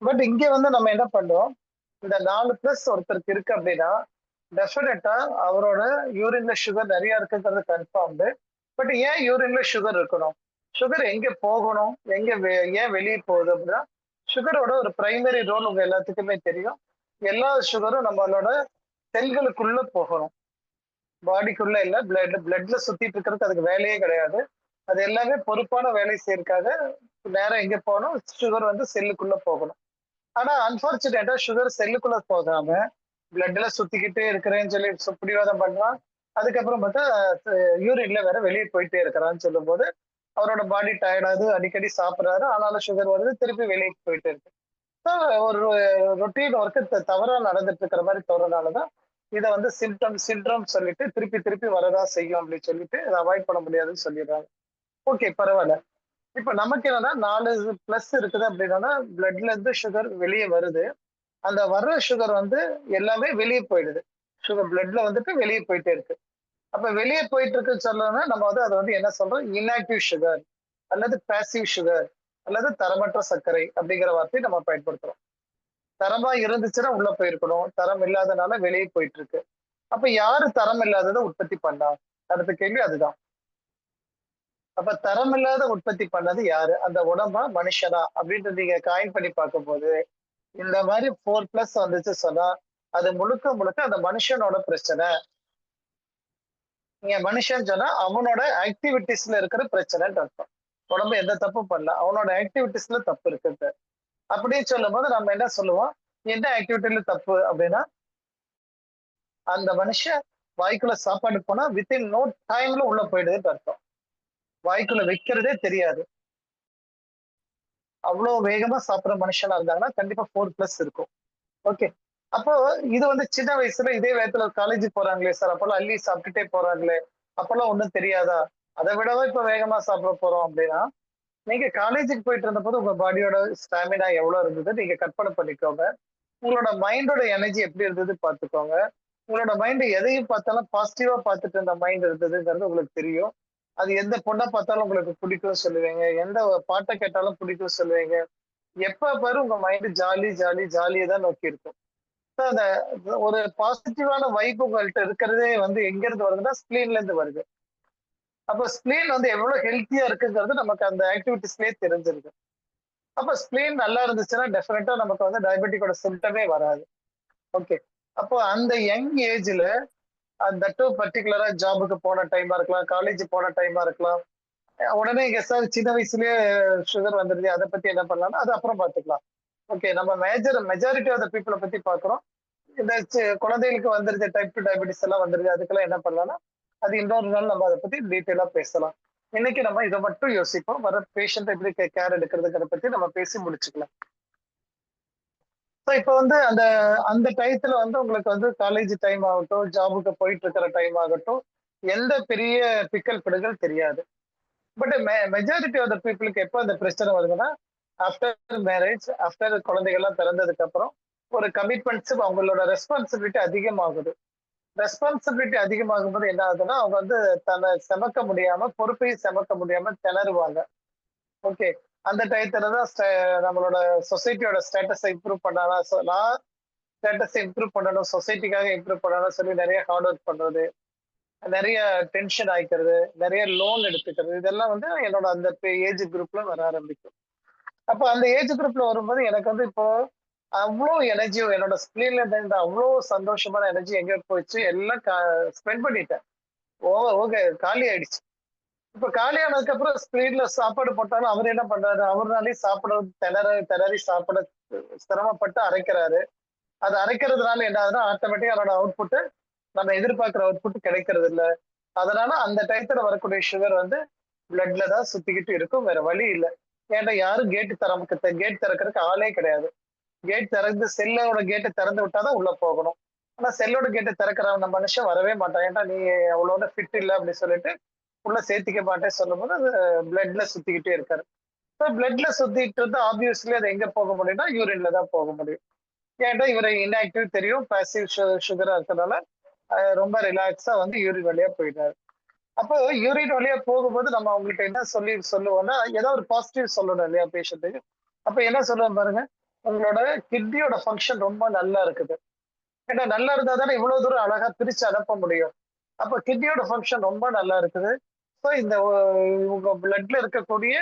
பட் இங்க வந்து நம்ம என்ன பண்றோம், இந்த 4 பிளஸ் ஒருத்தருக்கு இருக்கு அப்படின்னா டெஃபினட்டா அவரோட யூரின்ல சுகர் நிறைய இருக்குங்கிறது கன்ஃபார்ம்டு. பட் ஏன் யூரின்ல சுகர் இருக்கணும், சுகர் எங்க போகணும், ஏன் வெளியே போகுது அப்படின்னா, சுகரோட ஒரு பிரைமரி ரோல் உங்க எல்லாத்துக்குமே தெரியும். எல்லா சுகரும் நம்மளோட செல்களுக்குள்ள போகணும், பாடிக்குள்ள இல்ல. பிளட்ல சுத்திட்டு இருக்கிறதுக்கு அதுக்கு வேலையே கிடையாது. அது எல்லாமே பொறுப்பான வேலை செய்யறதுக்காக நேரம் எங்க போகணும், சுகர் வந்து செல்லுக்குள்ள போகணும். ஆனா அன்பார்ச்சுனேட்டா சுகர் செல்லுக்குள்ள போகாம பிளட்ல சுத்திக்கிட்டே இருக்கிறேன்னு சொல்லி பிடிவாதம் பண்றான். அதுக்கப்புறம் பார்த்தா யூரின்ல வேற வெளியே போயிட்டே இருக்கிறான்னு சொல்லும் போது அவரோட பாடி டயர்டாது, அடிக்கடி சாப்பிட்றாரு, ஆனாலும் சுகர் வருது, திருப்பி வெளியே போயிட்டே இருக்கு. ஒரு ரொட்டீன் ஒர்க்கு தவறா நடந்துட்டு இருக்கிற மாதிரி தோறனாலதான் இதை வந்து சிண்ட்ரோம் சொல்லிட்டு திருப்பி திருப்பி வரதா செய்யும் அப்படின்னு சொல்லிட்டு இதை அவாய்ட் பண்ண முடியாதுன்னு சொல்லிடுறாங்க. ஓகே, பரவாயில்ல. இப்ப நமக்கு என்னன்னா 4 பிளஸ் இருக்குது அப்படின்னா பிளட்ல இருந்து சுகர் வெளியே வருது. அந்த வர்ற சுகர் வந்து எல்லாமே வெளியே போயிடுது. சுகர் பிளட்ல வந்துட்டு வெளியே போயிட்டே இருக்கு. அப்ப வெளியே போயிட்டு இருக்குன்னு சொல்லணும்னா நம்ம வந்து அதை வந்து என்ன சொல்றோம், இன்ஆக்டிவ் சுகர் அல்லது பாசிவ் சுகர் அல்லது தரமற்ற சர்க்கரை அப்படிங்கிற வார்த்தையை நம்ம பயன்படுத்துறோம். தரமா இருந்துச்சுன்னா உள்ள போயிருக்கணும், தரம் இல்லாதனால வெளியே போயிட்டு இருக்கு. அப்ப யாரு தரம் இல்லாததை உற்பத்தி பண்ணா, அடுத்த கேள்வி அதுதான். அப்ப தரம் இல்லாத உற்பத்தி பண்ணது யாரு, அந்த உடம்பா மனுஷனா அப்படின்ட்டு நீங்க காயின் பண்ணி பார்க்கும் போது இந்த மாதிரி 4 பிளஸ் வந்துச்சு சொன்னா அது முழுக்க முழுக்க அந்த மனுஷனோட பிரச்சனை. நீங்க மனுஷன் சொன்னா அவனோட ஆக்டிவிட்டிஸ்ல இருக்கிற பிரச்சனைன்னு அர்த்தம். உடம்பு எந்த தப்பும் பண்ணல, அவனோட ஆக்டிவிட்டிஸ்ல தப்பு இருக்குது அப்படின்னு சொல்லும் போது நம்ம என்ன சொல்லுவோம், எந்த ஆக்டிவிட்டில தப்பு அப்படின்னா, அந்த மனுஷன் வாய்க்குள்ள சாப்பாடு போனா வித்தின் நோ டைம்ல உள்ள போயிடுதுன்னு அர்த்தம். வாய்க்குள்ள வைக்கிறதே தெரியாது, அவ்வளவு வேகமா சாப்பிடுற மனுஷனா இருந்தாங்கன்னா கண்டிப்பா 4 பிளஸ் இருக்கும். ஓகே. அப்போ இது வந்து சின்ன வயசுல இதே வேகத்துல காலேஜ் போறாங்களே சார், அப்பெல்லாம் அள்ளி சாப்பிட்டுட்டே போறாங்களே, அப்பெல்லாம் ஒண்ணும் தெரியாதா, அதை விடவா இப்ப வேகமா சாப்பிட போறோம் அப்படின்னா, நீங்க காலேஜுக்கு போயிட்டு இருந்த போது உங்க பாடியோட ஸ்டாமினா எவ்வளவு இருந்தது நீங்க கற்பனை பண்ணிக்கோங்க. உங்களோட மைண்டோட எனர்ஜி எப்படி இருந்தது பார்த்துக்கோங்க. உங்களோட மைண்ட் எதையும் பார்த்தாலும் பாசிட்டிவா பார்த்துட்டு இருந்த மைண்ட் இருந்ததுங்கிறது உங்களுக்கு தெரியும். அது எந்த பொண்ணை பார்த்தாலும் உங்களுக்கு பிடிக்கும் சொல்லுவீங்க, எந்த பாட்டை கேட்டாலும் பிடிக்கும் சொல்லுவீங்க. எப்ப பாரு உங்க மைண்ட் ஜாலி ஜாலி ஜாலியை தான் நோக்கி இருக்கும். அந்த ஒரு பாசிட்டிவான வைப் உங்கள்கிட்ட இருக்கிறதே வந்து எங்க இருந்து வருதுன்னா ஸ்பிளீன்ல இருந்து வருது. அப்ப ஸ்பிளீன் வந்து எவ்வளவு ஹெல்த்தியா இருக்குங்கிறது நமக்கு அந்த ஆக்டிவிட்டிஸ்லயே தெரிஞ்சிருக்கு. அப்ப ஸ்பிளீன் நல்லா இருந்துச்சுன்னா டெஃபினட்டா நமக்கு வந்து டயபெட்டிக்கோட சிம்டமே வராது. ஓகே. அப்போ அந்த யங் ஏஜ்ல அந்த பர்டிகுலரா ஜாபுக்கு போன டைமா இருக்கலாம், காலேஜ் போன டைமா இருக்கலாம், உடனே இங்க சார் சின்ன வயசுலயே சுகர் வந்துருது, அதை பத்தி என்ன பண்ணலாம்னா அது அப்புறம் பாத்துக்கலாம். ஓகே, நம்ம மெஜாரிட்டி ஆஃப் த பீப்புளை பத்தி பாக்குறோம். இந்த குழந்தைகளுக்கு வந்துருது டைப் 2 டயபெட்டிஸ் எல்லாம் வந்துருது, அதுக்கெல்லாம் என்ன பண்ணலாம்னா அது இன்னொரு நாள் நம்ம அதை பத்தி டீட்டெயிலா பேசலாம். இன்னைக்கு நம்ம இதை மட்டும் யோசிப்போம். வர பேஷண்ட் எப்படி கேர் எடுக்கிறதுங்கிறத பத்தி நம்ம பேசி முடிச்சுக்கலாம். ஸோ இப்போ வந்து அந்த அந்த டயத்துல வந்து உங்களுக்கு வந்து காலேஜ் டைம் ஆகட்டும், ஜாபுக்கு போயிட்டு இருக்கிற டைம் ஆகட்டும், எந்த பெரிய பிக்கல் பிடுகள் தெரியாது. பட் மெஜாரிட்டி ஆஃப் த பீப்புளுக்கு எப்போ அந்த பிரச்சனை வருதுன்னா, ஆஃப்டர் மேரேஜ், ஆஃப்டர் குழந்தைகள்லாம் பிறந்ததுக்கு அப்புறம் ஒரு கமிட்மெண்ட்ஸ், அவங்களோட ரெஸ்பான்சிபிலிட்டி அதிகமாகுது. ரெஸ்பான்சிபிலிட்டி அதிகமாகும் போது என்ன ஆகுதுன்னா, அவங்க வந்து தன்னை செமக்க முடியாம, பொறுப்பையும் செமக்க முடியாம திணறுவாங்க. ஓகே. அந்த டயத்துல தான் நம்மளோட சொசைட்டியோட ஸ்டேட்டஸை இம்ப்ரூவ் பண்ணலாம். நான் ஸ்டேட்டஸை இம்ப்ரூவ் பண்ணணும், சொசைட்டிக்காக இம்ப்ரூவ் பண்ணணும்னு சொல்லி நிறைய ஹார்ட் ஒர்க் பண்றது, நிறைய டென்ஷன் ஆயிக்கிறது, நிறைய லோன் எடுத்துக்கிறது, இதெல்லாம் வந்து என்னோட அந்த ஏஜ் குரூப்ல வர ஆரம்பிக்கும். அப்ப அந்த ஏஜ் குரூப்ல வரும்போது எனக்கு வந்து இப்போ அவ்வளோ எனர்ஜி என்னோட ஸ்கிரீன்ல இருந்த அவ்வளோ சந்தோஷமான எனர்ஜி எங்க போயிடுச்சு, எல்லாம் ஸ்பெண்ட் பண்ணிட்டேன். ஓகே, காலி ஆயிடுச்சு. இப்ப காலி ஆனதுக்கு அப்புறம் ஸ்கிரீன்ல சாப்பாடு போட்டாலும் அவர் என்ன பண்றாரு, அவர்னாலே சாப்பிட திணறி சாப்பிட சிரமப்பட்டு அரைக்கிறாரு. அது அரைக்கிறதுனால என்ன ஆகுதுன்னா, ஆட்டோமேட்டிக்கா அதோட அவுட்புட் நம்ம எதிர்பார்க்கிற அவுட்புட் கிடைக்கிறது இல்ல. அதனால அந்த டயத்துல வரக்கூடிய சுகர் வந்து பிளட்ல தான் சுத்திக்கிட்டு இருக்கும், வேற வழி இல்லை. ஏன்டா யாரும் கேட் திறக்கிறதுக்கு ஆளே கிடையாது. கேட் திறந்து செல்லோட கேட்டை திறந்து விட்டாதான் உள்ள போகணும். ஆனா செல்லோட கேட்டை திறக்கிற அந்த மனுஷன் வரவே மாட்டான். ஏன்டா நீ அவ்வளோட ஃபிட் இல்லை அப்படின்னு சொல்லிட்டு உள்ள சேர்த்திக்க மாட்டேன்னு சொல்லும்போது அது பிளட்ல சுத்திக்கிட்டே இருக்காரு. ஸோ பிளட்ல சுத்திட்டு இருந்தா ஆப்வியஸ்லி அது எங்க போக முடியும்னா யூரின்ல தான் போக முடியும். ஏன்டா இவரை இன்ஆக்டிவ் தெரியும், பாசிவ் சுகரா இருக்கிறதுனால ரொம்ப ரிலாக்ஸா வந்து யூரின் வழியா போயிட்டாரு. அப்போ யூரின் வழியா போகும்போது நம்ம அவங்கள்ட்ட என்ன சொல்லுவோம்னா, ஏதாவது ஒரு பாசிட்டிவ் சொல்லணும் இல்லையா பேஷண்ட்டுக்கு. அப்ப என்ன சொல்லுவோம் பாருங்க, உங்களோட கிட்னியோட ஃபங்க்ஷன் ரொம்ப நல்லா இருக்குது. ஏன்னா நல்லா இருந்தா தானே இவ்வளவு தூரம் அழகா பிரிச்சு அனுப்ப முடியும். அப்ப கிட்னியோட ஃபங்க்ஷன் ரொம்ப நல்லா இருக்குது. ஸோ இந்த உங்க பிளட்ல இருக்கக்கூடிய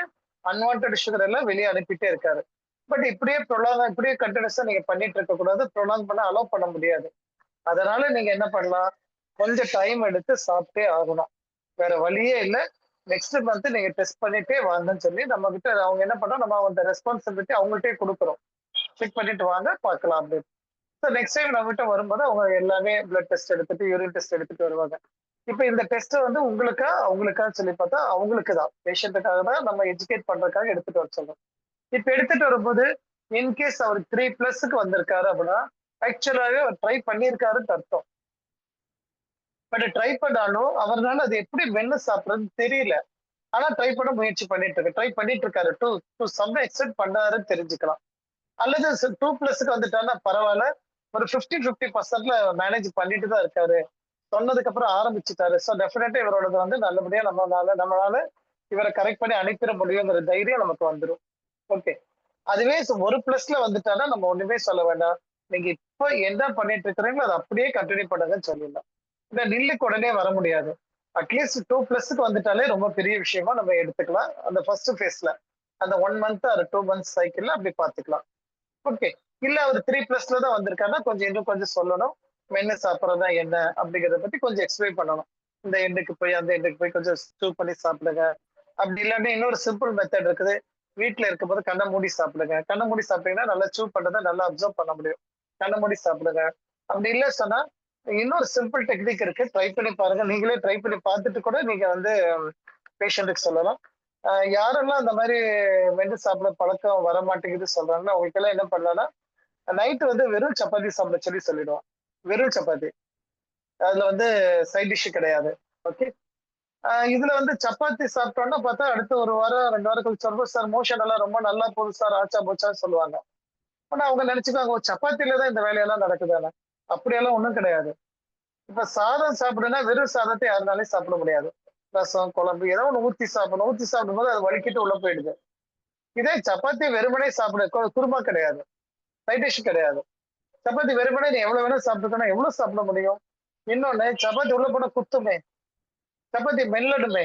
அன்வான்ட் சுகர் எல்லாம் வெளியே அனுப்பிட்டே இருக்காரு. பட் இப்படியே கண்டினியூஸா நீங்க பண்ணிட்டு இருக்க கூடாது. ப்ரொலாங் பண்ண அலோவ் பண்ண முடியாது. அதனால நீங்க என்ன பண்ணலாம், கொஞ்சம் டைம் எடுத்து சாப்பிட்டே ஆகணும். வேற வழியே இல்லை. நெக்ஸ்ட் மந்த் நீங்க டெஸ்ட் பண்ணிட்டே வாங்கன்னு சொல்லி நம்ம கிட்ட அவங்க என்ன பண்ணோம், நம்ம அந்த ரெஸ்பான்சிபிலிட்டி அவங்கள்ட்டே கொடுக்குறோம். செக் பண்ணிட்டு வாங்க பார்க்கலாம் அப்படின்னு. ஸோ நெக்ஸ்ட் டைம் நம்ம கிட்ட வரும்போது அவங்க எல்லாமே பிளட் டெஸ்ட் எடுத்துட்டு யூரின் டெஸ்ட் எடுத்துட்டு வருவாங்க. இப்போ இந்த டெஸ்ட் வந்து அவங்களுக்கா சொல்லி பார்த்தா அவங்களுக்கு தான், பேஷண்ட்டுக்காக தான் நம்ம எஜுகேட் பண்றதுக்காக எடுத்துட்டு வர சொல்றோம். இப்போ எடுத்துட்டு வரும்போது இன்கேஸ் அவர் 3+ வந்திருக்காரு அப்படின்னா ஆக்சுவலாவே அவர் ட்ரை பண்ணியிருக்காருன்னு அர்த்தம். பட் ட்ரை பண்ணாலும் அவர்னால அது எப்படி மென்னு சாப்பிடுறதுன்னு தெரியல. ஆனா ட்ரை பண்ண முயற்சி பண்ணிட்டு இருக்காரு. டு சம் எக்ஸ்டென்ட் பண்ணாருன்னு தெரிஞ்சுக்கலாம். அல்லது 2+ வந்துட்டான்னா பரவாயில்ல, ஒரு 50-50% மேனேஜ் பண்ணிட்டு தான் இருக்காரு, சொன்னதுக்கு அப்புறம் ஆரம்பிச்சுட்டாரு. ஸோ டெஃபினட்டா இவரோடது வந்து நல்லபடியா நம்மளால இவரை கரெக்ட் பண்ணி அனுப்பிட முடியுங்கிற தைரியம் நமக்கு வந்துடும். ஓகே. அதுவே 1+ வந்துட்டானா நம்ம ஒண்ணுமே சொல்ல வேண்டாம். நீங்க இப்போ என்ன பண்ணிட்டு இருக்கிறீங்களோ அதை அப்படியே கண்டினியூ பண்ணுங்கன்னு சொல்லிடலாம். இல்ல நில்லுக்கு உடனே வர முடியாது. அட்லீஸ்ட் 2+ வந்துட்டாலே ரொம்ப பெரிய விஷயமா நம்ம எடுத்துக்கலாம். அந்த ஃபர்ஸ்ட் ஃபேஸ்ல அந்த 1 மந்த் ஆர் 2 மந்த்ஸ் சைக்கிள்ல அப்படி பார்த்துக்கலாம். ஓகே. இல்ல அவர் 3+ தான் வந்திருக்காருன்னா இன்னும் கொஞ்சம் சொல்லணும். மென்னு சாப்பிட்றதா என்ன அப்படிங்கிறத பத்தி கொஞ்சம் எக்ஸ்பிளைன் பண்ணணும். இந்த எண்டுக்கு போய் அந்த எண்டுக்கு போய் கொஞ்சம் ஸ்டூ பண்ணி சாப்பிடுங்க. அப்படி இல்லாட்டி இன்னொரு சிம்பிள் மெத்தட் இருக்குது. வீட்டுல இருக்கும்போது கண்ணை மூடி சாப்பிடுங்க. கண்ணை மூடி சாப்பிட்டீங்கன்னா நல்லா சூ பண்றதை நல்லா அப்சர்வ் பண்ண முடியும். கண்ணை மூடி சாப்பிடுங்க. அப்படி இல்லை சொன்னா இன்னொரு சிம்பிள் டெக்னிக் இருக்கு, ட்ரை பண்ணி பாருங்க. நீங்களே ட்ரை பண்ணி பார்த்துட்டு கூட நீங்க வந்து பேஷண்ட்டுக்கு சொல்லலாம். யாரெல்லாம் அந்த மாதிரி மென்று சாப்பிட பழக்கம் வர மாட்டேங்குது சொல்றாங்கன்னா அவங்களுக்கு எல்லாம் என்ன பண்ணலாம்னா, நைட்டு வந்து வெறும் சப்பாத்தி சாப்பிட சொல்லிடுவோம். வெறும் சப்பாத்தி, அதுல வந்து சைட் டிஷ் கிடையாது. ஓகே. இதுல வந்து சப்பாத்தி சாப்பிட்டோம்னா பார்த்தா அடுத்த 1 வாரம் 2 வாரம் கழிச்சு வரும்போது, சார் மோஷன் எல்லாம் ரொம்ப நல்லா போகுது சார், ஆச்சா போச்சான்னு சொல்லுவாங்க. ஆனா அவங்க நினைச்சுக்காங்க சப்பாத்தில தான் இந்த வேலையெல்லாம் நடக்குதானே. அப்படியெல்லாம் ஒண்ணும் கிடையாது. இப்ப சாதம் சாப்பிடுனா வெறும் சாதத்தை யாருனாலையும் சாப்பிட முடியாது. ரசம் குழம்பு ஏதோ ஒண்ணு ஊத்தி சாப்பிடணும். ஊத்தி சாப்பிடும்போது அது வலிக்கிட்டு உள்ள போயிடுது. இதே சப்பாத்தி வெறுமனே சாப்பிட குருமா கிடையாது, சைட் டிஷ் கிடையாது. சப்பாத்தி வெறுமனே நீ எவ்வளவு வேணா சாப்பிட்டுக்கணும், எவ்வளவு சாப்பிட முடியும்? இன்னொன்னு, சப்பாத்தி உள்ள போன குத்துமே, சப்பாத்தி மெல்லடுமே.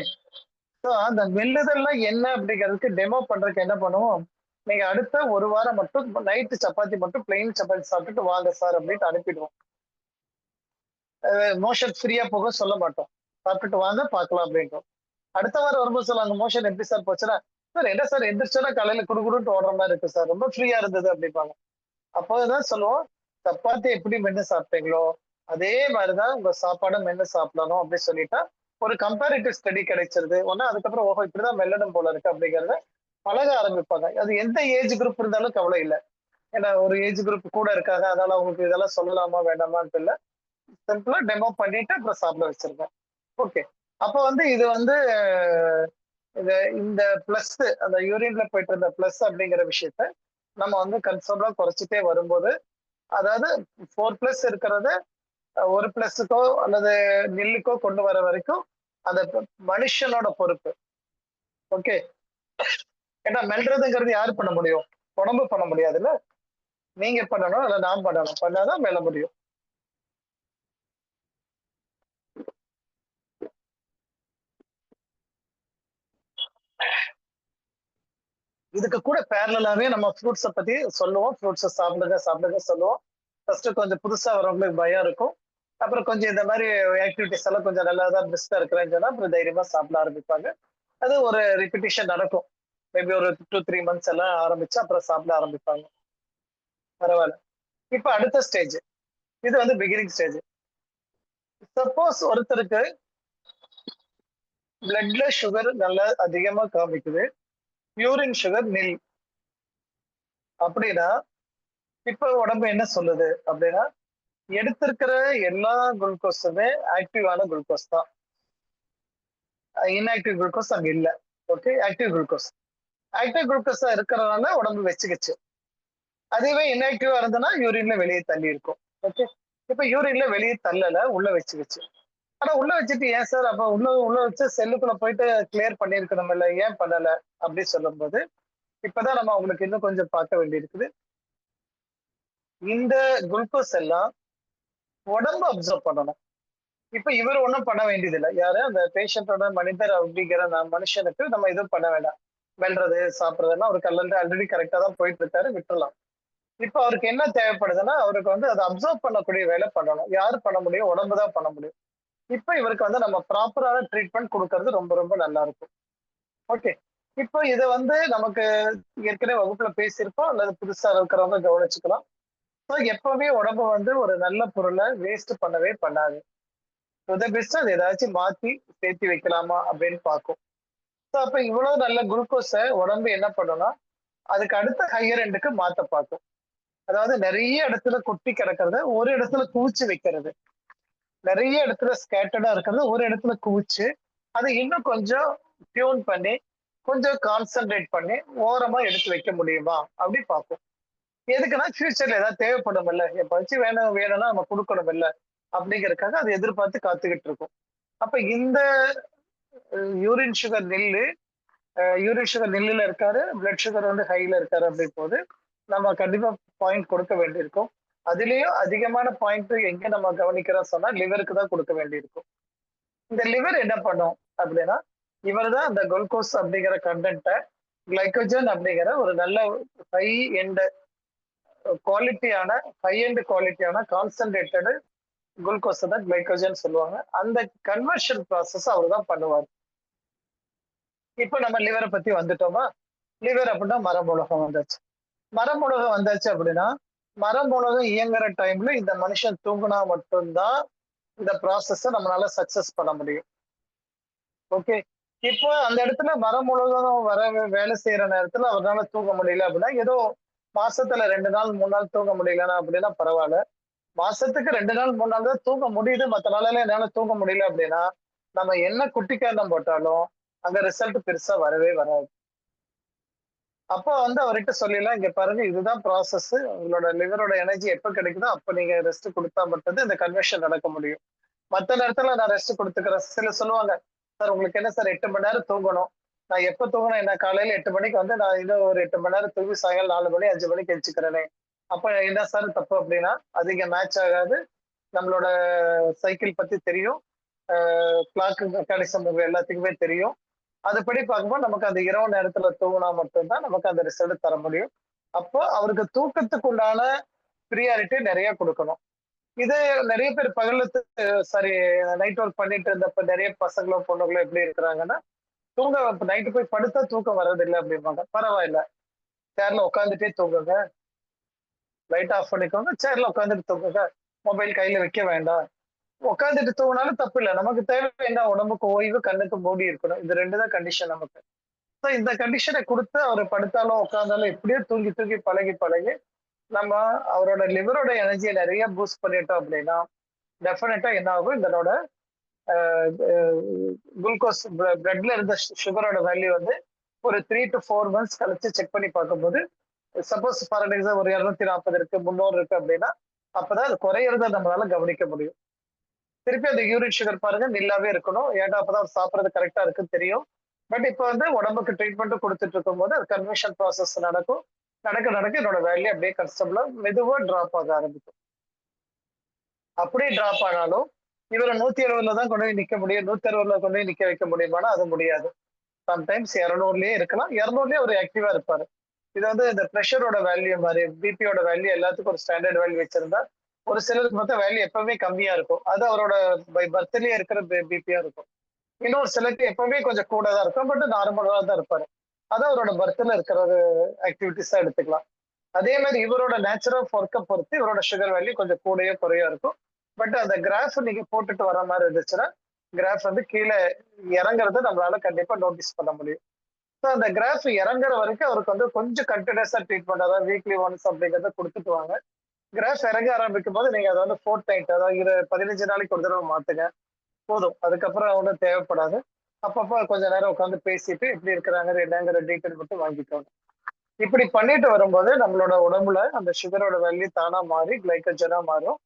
ஸோ அந்த மெல்லுதெல்லாம் என்ன அப்படிங்கிறதுக்கு டெமோ பண்றதுக்கு என்ன பண்ணுவோம், நீங்க அடுத்த 1 வாரம் மட்டும் நைட்டு சப்பாத்தி மட்டும் பிளெயின் சப்பாத்தி சாப்பிட்டுட்டு வாங்க சார் அப்படின்ட்டு அனுப்பிடுவோம். மோஷன் ஃப்ரீயா போக சொல்ல மாட்டோம். சாப்பிட்டுட்டு வாங்க பார்க்கலாம் அப்படின்ட்டோம். அடுத்த வாரம் வரும்போது சொல்லுவாங்க, மோஷன் எப்படி சார் போச்சுன்னா, சார் என்ன சார் எந்திரிச்சோன்னா காலையில குடுகுடுன்ட்டு ஓடுற மாதிரி இருக்கு சார், ரொம்ப ஃப்ரீயா இருந்தது அப்படிப்பாங்க. அப்போதான் சொல்லுவோம், சப்பாத்தி எப்படி மென்னு சாப்பிட்டீங்களோ அதே மாதிரிதான் உங்க சாப்பாடை மென்னு சாப்பிடணும் அப்படின்னு சொல்லிட்டா ஒரு கம்பேரிட்டிவ் ஸ்டடி கிடைச்சிருது ஒன்னா. அதுக்கப்புறம் ஓஹோ இப்படிதான் மெல்லணும் போல இருக்கு அப்படிங்கறத பழக ஆரம்பிப்பாங்க. அது எந்த ஏஜ் குரூப் இருந்தாலும் கவலை இல்லை. ஏன்னா ஒரு ஏஜ் குரூப் கூட இருக்காங்க, அதனால அவங்களுக்கு இதெல்லாம் சொல்லலாமா வேண்டாமான்னு இல்லை. சிம்பிளா டெமோ பண்ணிட்டு அப்புறம் சாப்பிட வச்சிருக்கேன். ஓகே. அப்ப இது இந்த பிளஸ், அந்த யூரின்ல போயிட்டு இருந்த பிளஸ் அப்படிங்கிற விஷயத்த நம்ம கன்சர்வா குறைச்சிட்டே வரும்போது, அதாவது 4+ இருக்கிறத 1+க்கோ அல்லது நில்லுக்கோ கொண்டு வர வரைக்கும் அந்த மனுஷனோட பொறுப்பு. ஓகே. ஏன்னா மெல்றதுங்கிறது யாரு பண்ண முடியும்? உடம்பு பண்ண முடியாதுல்ல. நீங்க பண்ணணும், இல்ல நான் பண்ணணும். பண்ணாதான் மெல்ல முடியும். இதுக்கு கூட பேரலாவே நம்ம ஃப்ரூட்ஸை பத்தி சொல்லுவோம். ஃப்ரூட்ஸை சாப்பிடுங்க சாப்பிடுங்க சொல்லுவோம். ஃபர்ஸ்ட் கொஞ்சம் புதுசா வரவங்களுக்கு பயம் இருக்கும். அப்புறம் கொஞ்சம் இந்த மாதிரி ஆக்டிவிட்டிஸ் எல்லாம் கொஞ்சம் நல்லா தான் பெஸ்டா இருக்கிறேன்னு சொன்னா அப்புறம் தைரியமா சாப்பிட ஆரம்பிப்பாங்க. அது ஒரு ரிப்பிட்டிஷன் நடக்கும். மேபி ஒரு 2-3 months எல்லாம் ஆரம்பிச்சு அப்புறம் சாப்பிட ஆரம்பிப்பாங்க. பரவாயில்ல. இப்ப அடுத்த ஸ்டேஜ், இது பிகினிங் ஸ்டேஜ். சப்போஸ் ஒருத்தருக்கு பிளட்ல சுகர் நல்லா அதிகமா காமிக்குது, யூரின் சுகர் நில் அப்படின்னா இப்ப உடம்பு என்ன சொல்லுது அப்படின்னா, எடுத்திருக்கிற எல்லா குளுக்கோஸுமே ஆக்டிவான குளுக்கோஸ் தான். இன்ஆக்டிவ் குளுக்கோஸ் அங்க இல்ல. ஓகே. ஆக்டிவ் குளுக்கோஸ், ஆக்டிவ் குளுக்கோஸா இருக்கிறதுனால உடம்பு வச்சுக்கிச்சு. அதுவே இன்ஆக்டிவா இருந்ததுன்னா யூரின்ல வெளியே தள்ளி இருக்கும். ஓகே. இப்ப யூரின்ல வெளியே தள்ளல, உள்ள வச்சுக்கிச்சு. ஆனா உள்ள வச்சுட்டு ஏன் சார் அப்ப உள்ள உள்ள வச்சு செல்லுக்குள்ள போயிட்டு கிளியர் பண்ணிருக்கணும் இல்ல, ஏன் பண்ணல அப்படி சொல்லும்போது, இப்பதான் நம்ம அவங்களுக்கு இன்னும் கொஞ்சம் பார்க்க வேண்டியிருக்குது. இந்த குளுக்கோஸ் எல்லாம் உடம்பு அப்சர்வ் பண்ணணும். இப்ப இவர் ஒண்ணும் பண்ண வேண்டியது இல்லை. யாரு? அந்த பேஷண்டோட மனிதர் அப்படிங்கிற மனுஷனுக்கு நம்ம எதுவும் பண்ண வேண்டாம். வெல்றது சாப்பிடுறதுன்னா அவருக்கு ஆல்ரெடி கரெக்டா தான் போயிட்டு இருக்காரு, விட்டுறலாம். இப்ப அவருக்கு என்ன தேவைப்படுதுன்னா, அவருக்கு அதை அப்சர்வ் பண்ணக்கூடிய வேலை பண்ணணும். யாரு பண்ண முடியும்? உடம்பு தான் பண்ண முடியும். இப்ப இவருக்கு நம்ம ப்ராப்பரான ட்ரீட்மெண்ட் கொடுக்கறது ரொம்ப ரொம்ப நல்லா இருக்கும். ஓகே. இப்போ இதை நமக்கு ஏற்கனவே வகுப்புல பேசியிருப்போம், அல்லது புதுசா இருக்கிறவங்க கவனிச்சுக்கலாம். ஸோ எப்பவுமே உடம்பு ஒரு நல்ல பொருளை வேஸ்ட் பண்ணவே பண்ணாது. பெஸ்ட் அது ஏதாச்சும் மாத்தி சேர்த்து வைக்கலாமா அப்படின்னு பார்க்கும். ஸோ அப்ப இவ்வளவு நல்ல குளுக்கோஸை உடம்பு என்ன பண்ணும்னா, அதுக்கு அடுத்த ஹையர் எண்டுக்கு மாத்த பார்க்கும். அதாவது நிறைய இடத்துல கொட்டி கிடக்கிறத ஒரு இடத்துல குவிச்சு வைக்கிறது, நிறைய இடத்துல ஸ்கேட்டர்டா இருக்கிறது ஒரு இடத்துல குவிச்சு அதை இன்னும் கொஞ்சம் டியூன் பண்ணி கொஞ்சம் கான்சென்ட்ரேட் பண்ணி ஓரமா எடுத்து வைக்க முடியுமா அப்படி பார்ப்போம். எதுக்குன்னா ஃபியூச்சர்ல ஏதாவது தேவைப்படும் இல்ல, எப்ப வேணும்னா நம்ம கொடுக்கணும் இல்ல அப்படிங்கறதுக்காக அதை எதிர்பார்த்து காத்துக்கிட்டு இருக்கும். அப்ப இந்த யூரின் சுகர் நில்லு, யூரின் சுகர் நில்லுல இருக்காரு, பிளட் சுகர் ஹைல இருக்காரு அப்படி போது நம்ம கண்டிப்பா பாயிண்ட் கொடுக்க வேண்டியிருக்கும். அதுலயும் அதிகமான பாயிண்ட் எங்க நம்ம கவனிக்கிறோம் சொன்னா லிவருக்கு தான் கொடுக்க வேண்டியிருக்கும். இந்த லிவர் என்ன பண்ணும் அப்படின்னா, இவர் தான் அந்த குளுக்கோஸ் அப்படிங்கிற கண்டென்ட்டை கிளைக்கோஜன் அப்படிங்கிற ஒரு நல்ல ஹை எண்ட் குவாலிட்டியான கான்சென்ட்ரேட்டட் குளுக்கோஸ் தான் கிளைக்கோஜன் சொல்லுவாங்க. அந்த கன்வர்ஷன் ப்ராசஸ் அவர் தான் பண்ணுவார். இப்ப நம்ம லிவரை பத்தி வந்துட்டோமா? லிவர் அப்படின்னா மரமூலகம் வந்தாச்சு. மரமூலகம் வந்தாச்சு அப்படின்னா, மரமூலகம் இயங்குற டைம்ல இந்த மனுஷன் தூங்குனா மட்டும்தான் இந்த ப்ராசஸ நம்மளால சக்சஸ் பண்ண முடியும். ஓகே. இப்போ அந்த இடத்துல மரமூலகம் வேலை செய்யற நேரத்துல அவரால தூங்க முடியல அப்படின்னா, ஏதோ மாசத்துல 2 நாள் 3 நாள் தூங்க முடியலன்னா அப்படின்னா பரவாயில்ல. மாசத்துக்கு 2 நாள் 3 நாள் தான் தூங்க முடியுது, மத்த நாளால என்னால தூங்க முடியல அப்படின்னா நம்ம என்ன குட்டிக்காரணம் போட்டாலும் அங்க ரிசல்ட் பெருசா வரவே வராது. அப்போ அவர்கிட்ட சொல்லிடலாம், இங்க பாருங்க இதுதான் ப்ராசஸ், உங்களோட லிவரோட எனர்ஜி எப்ப கிடைக்குதோ அப்ப நீங்க ரெஸ்ட் கொடுத்தா மட்டும்தான் இந்த கன்வர்ஷன் நடக்க முடியும். மத்த நேரத்துல நான் ரெஸ்ட் கொடுத்துக்கிறேன். சில சொல்லுவாங்க, சார் உங்களுக்கு என்ன சார் 8 மணி நேரம் தூங்கணும், நான் எப்ப தூங்கணும், என்ன காலையில 8 மணிக்கு நான் இன்னும் ஒரு 8 மணி நேரம் தூங்கி சாயங்காலம் 4 மணி 5 மணிக்கு எழுச்சிக்கிறேனே, அப்ப என்ன சார் தப்பு அப்படின்னா, அது இங்க மேட்ச் ஆகாது. நம்மளோட சைக்கிள் பத்தி தெரியும், கிளாக் மெக்கானிசம் எல்லாத்துக்குமே தெரியும். அதுபடி பார்க்கும்போது நமக்கு அந்த இரவு நேரத்துல தூங்கினா மட்டும்தான் நமக்கு அந்த ரிசல்ட் தர முடியும். அப்போ அவருக்கு தூக்கத்துக்கு உண்டான ப்ரியாரிட்டி நிறைய கொடுக்கணும். இது நிறைய பேர் பகல்ல சாரி நைட் ஒர்க் பண்ணிட்டு இருந்தப்ப நிறைய பசங்களோ பொண்ணுங்களோ எப்படி இருக்கிறாங்கன்னா, நைட்டு போய் படுத்தா தூக்கம் வர்றதில்லை அப்படிம்பாங்க. பரவாயில்ல, சேர்ல உட்காந்துட்டே தூங்குங்க. லைட் ஆஃப் பண்ணிக்கோங்க, சேர்ல உட்காந்துட்டு தூங்குங்க, மொபைல் கையில வைக்க வேண்டாம். உட்காந்துட்டு தூங்கினாலும் தப்பு இல்லை. நமக்கு தேவை என்ன, உடம்புக்கு ஓய்வு, கண்ணுக்கு மூடி இருக்கணும். இது ரெண்டு தான் கண்டிஷன் நமக்கு. ஸோ இந்த கண்டிஷனை கொடுத்து அவர் படுத்தாலும் உட்காந்தாலும் எப்படியோ தூங்கி தூங்கி பழகி பழகி நம்ம அவரோட லிவரோட எனர்ஜியை நிறைய பூஸ்ட் பண்ணிட்டோம் அப்படின்னா டெஃபினட்டா என்ன ஆகும், இதனோட குளுக்கோஸ் பிளட்ல இருந்த சுகரோட வேல்யூ வந்து ஒரு 3 to 4 months கழிச்சு செக் பண்ணி பார்க்கும்போது சப்போஸ் ஃபார் எக்ஸாம்பிள் ஒரு 240 இருக்கு, 300 இருக்கு அப்படின்னா அப்பதான் அது குறையறத நம்மளால கவனிக்க முடியும். திருப்பி அந்த யூரின் சுகர் பாருங்க நில்லாவே இருக்கணும், ஏன்னா அப்பதான் சாப்பிட்றது கரெக்டா இருக்குன்னு தெரியும். பட் இப்போ வந்து உடம்புக்கு ட்ரீட்மெண்ட் கொடுத்துட்டு இருக்கும் போது அது கன்வர்ஷன் ப்ராசஸ் நடக்கும். நடக்க நடக்க என்னோட வேல்யூ அப்படியே கன்ஸ்டபிளா மெதுவா டிராப் ஆக ஆரம்பிக்கும். அப்படியே டிராப் ஆனாலும் இவரை 170ல தான் கொண்டு போய் நிக்க முடியும், 160ல கொண்டு போய் நிக்க வைக்க முடியுமானா அது முடியாது. சம்டைம்ஸ் 200லயே இருக்கலாம், 200லயே அவர் ஆக்டிவா இருப்பாரு. இது வந்து இந்த ப்ரெஷரோட வேல்யூ மாதிரி, பிபியோட வேல்யூ எல்லாத்துக்கும் ஒரு ஸ்டாண்டர்ட் வேல்யூ வச்சிருந்தா ஒரு சிலருக்கு பார்த்தா வேல்யூ எப்பவுமே கம்மியா இருக்கும், அது அவரோட பை பர்த்லயே இருக்கிற பிபியா இருக்கும். இன்னொரு சிலருக்கு எப்பவுமே கொஞ்சம் கூட தான் இருக்கும், பட் நார்மலா தான் இருப்பாரு, அது அவரோட பர்த்ல இருக்கிற ஆக்டிவிட்டிஸா எடுத்துக்கலாம். அதே மாதிரி இவரோட நேச்சுரல் ஆஃப் ஒர்க்கை பொறுத்து இவரோட சுகர் வேல்யூ கொஞ்சம் கூடயோ குறையோ இருக்கும். பட் அந்த கிராஃப் நீங்க போட்டுட்டு வர மாதிரி இருந்துச்சுன்னா கிராஃப் வந்து கீழே இறங்குறத நம்மளால கண்டிப்பா நோட்டீஸ் பண்ண முடியும். ஸோ அந்த கிராஃப் இறங்குற வரைக்கும் அவருக்கு வந்து கொஞ்சம் கண்டினியூஸா ட்ரீட்மெண்ட், அதாவது வீக்லி ஒன்ஸ் அப்படிங்கிறத கொடுத்துட்டு வாங்க. கிராஃப் இறங்க ஆரம்பிக்கும் போது நீங்க அதை வந்து 4 டைம், அதாவது 15 நாளைக்கு ஒரு தடவை மாத்துங்க போதும். அதுக்கப்புறம் ஒன்றும் தேவைப்படாது. அப்பப்போ கொஞ்ச நேரம் உட்காந்து பேசிட்டு எப்படி இருக்கிறாங்க என்னங்கிற டீட்டெயில் மட்டும் வாங்கிக்கோங்க. இப்படி பண்ணிட்டு வரும்போது நம்மளோட உடம்புல அந்த சுகரோட வேல்யூ தானா மாறி கிளைக்கோஜனா மாறும்.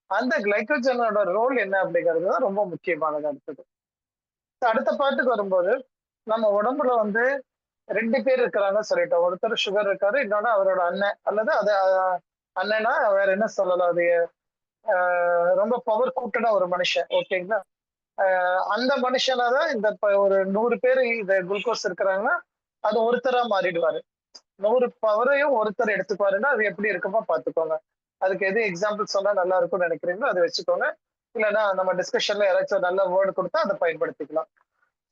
அந்த கிளைக்கோஜனோட ரோல் என்ன அப்படிங்கிறது தான் ரொம்ப முக்கியமானது. அடுத்த பாட்டுக்கு வரும்போது நம்ம உடம்புல வந்து 2 பேர் இருக்கிறாங்க சொல்லிட்டோம். ஒருத்தர் சுகர் இருக்காரு, இன்னொன்னு அவரோட அண்ணன் அல்லது அது அண்ணனா வேற என்ன சொல்லலாம், அது ரொம்ப பவர் கூட்டன ஒரு மனுஷன். ஓகேங்களா? அந்த மனுஷனாதான் இந்த ஒரு 100 பேர் இந்த குளுக்கோஸ் இருக்கிறாங்கன்னா அது ஒருத்தரா மாறிடுவாரு. 100 பவரையும் ஒருத்தர் எடுத்துக்குவாருன்னா அது எப்படி இருக்குமோ பாத்துக்கோங்க. அதுக்கு எது எக்ஸாம்பிள் சொன்னா நல்லா இருக்கும்னு நினைக்கிறீங்களோ அதை வச்சுக்கோங்க. இல்லைன்னா நம்ம டிஸ்கஷன்ல யாராச்சும் நல்ல வேர்டு கொடுத்தா அதை பயன்படுத்திக்கலாம்.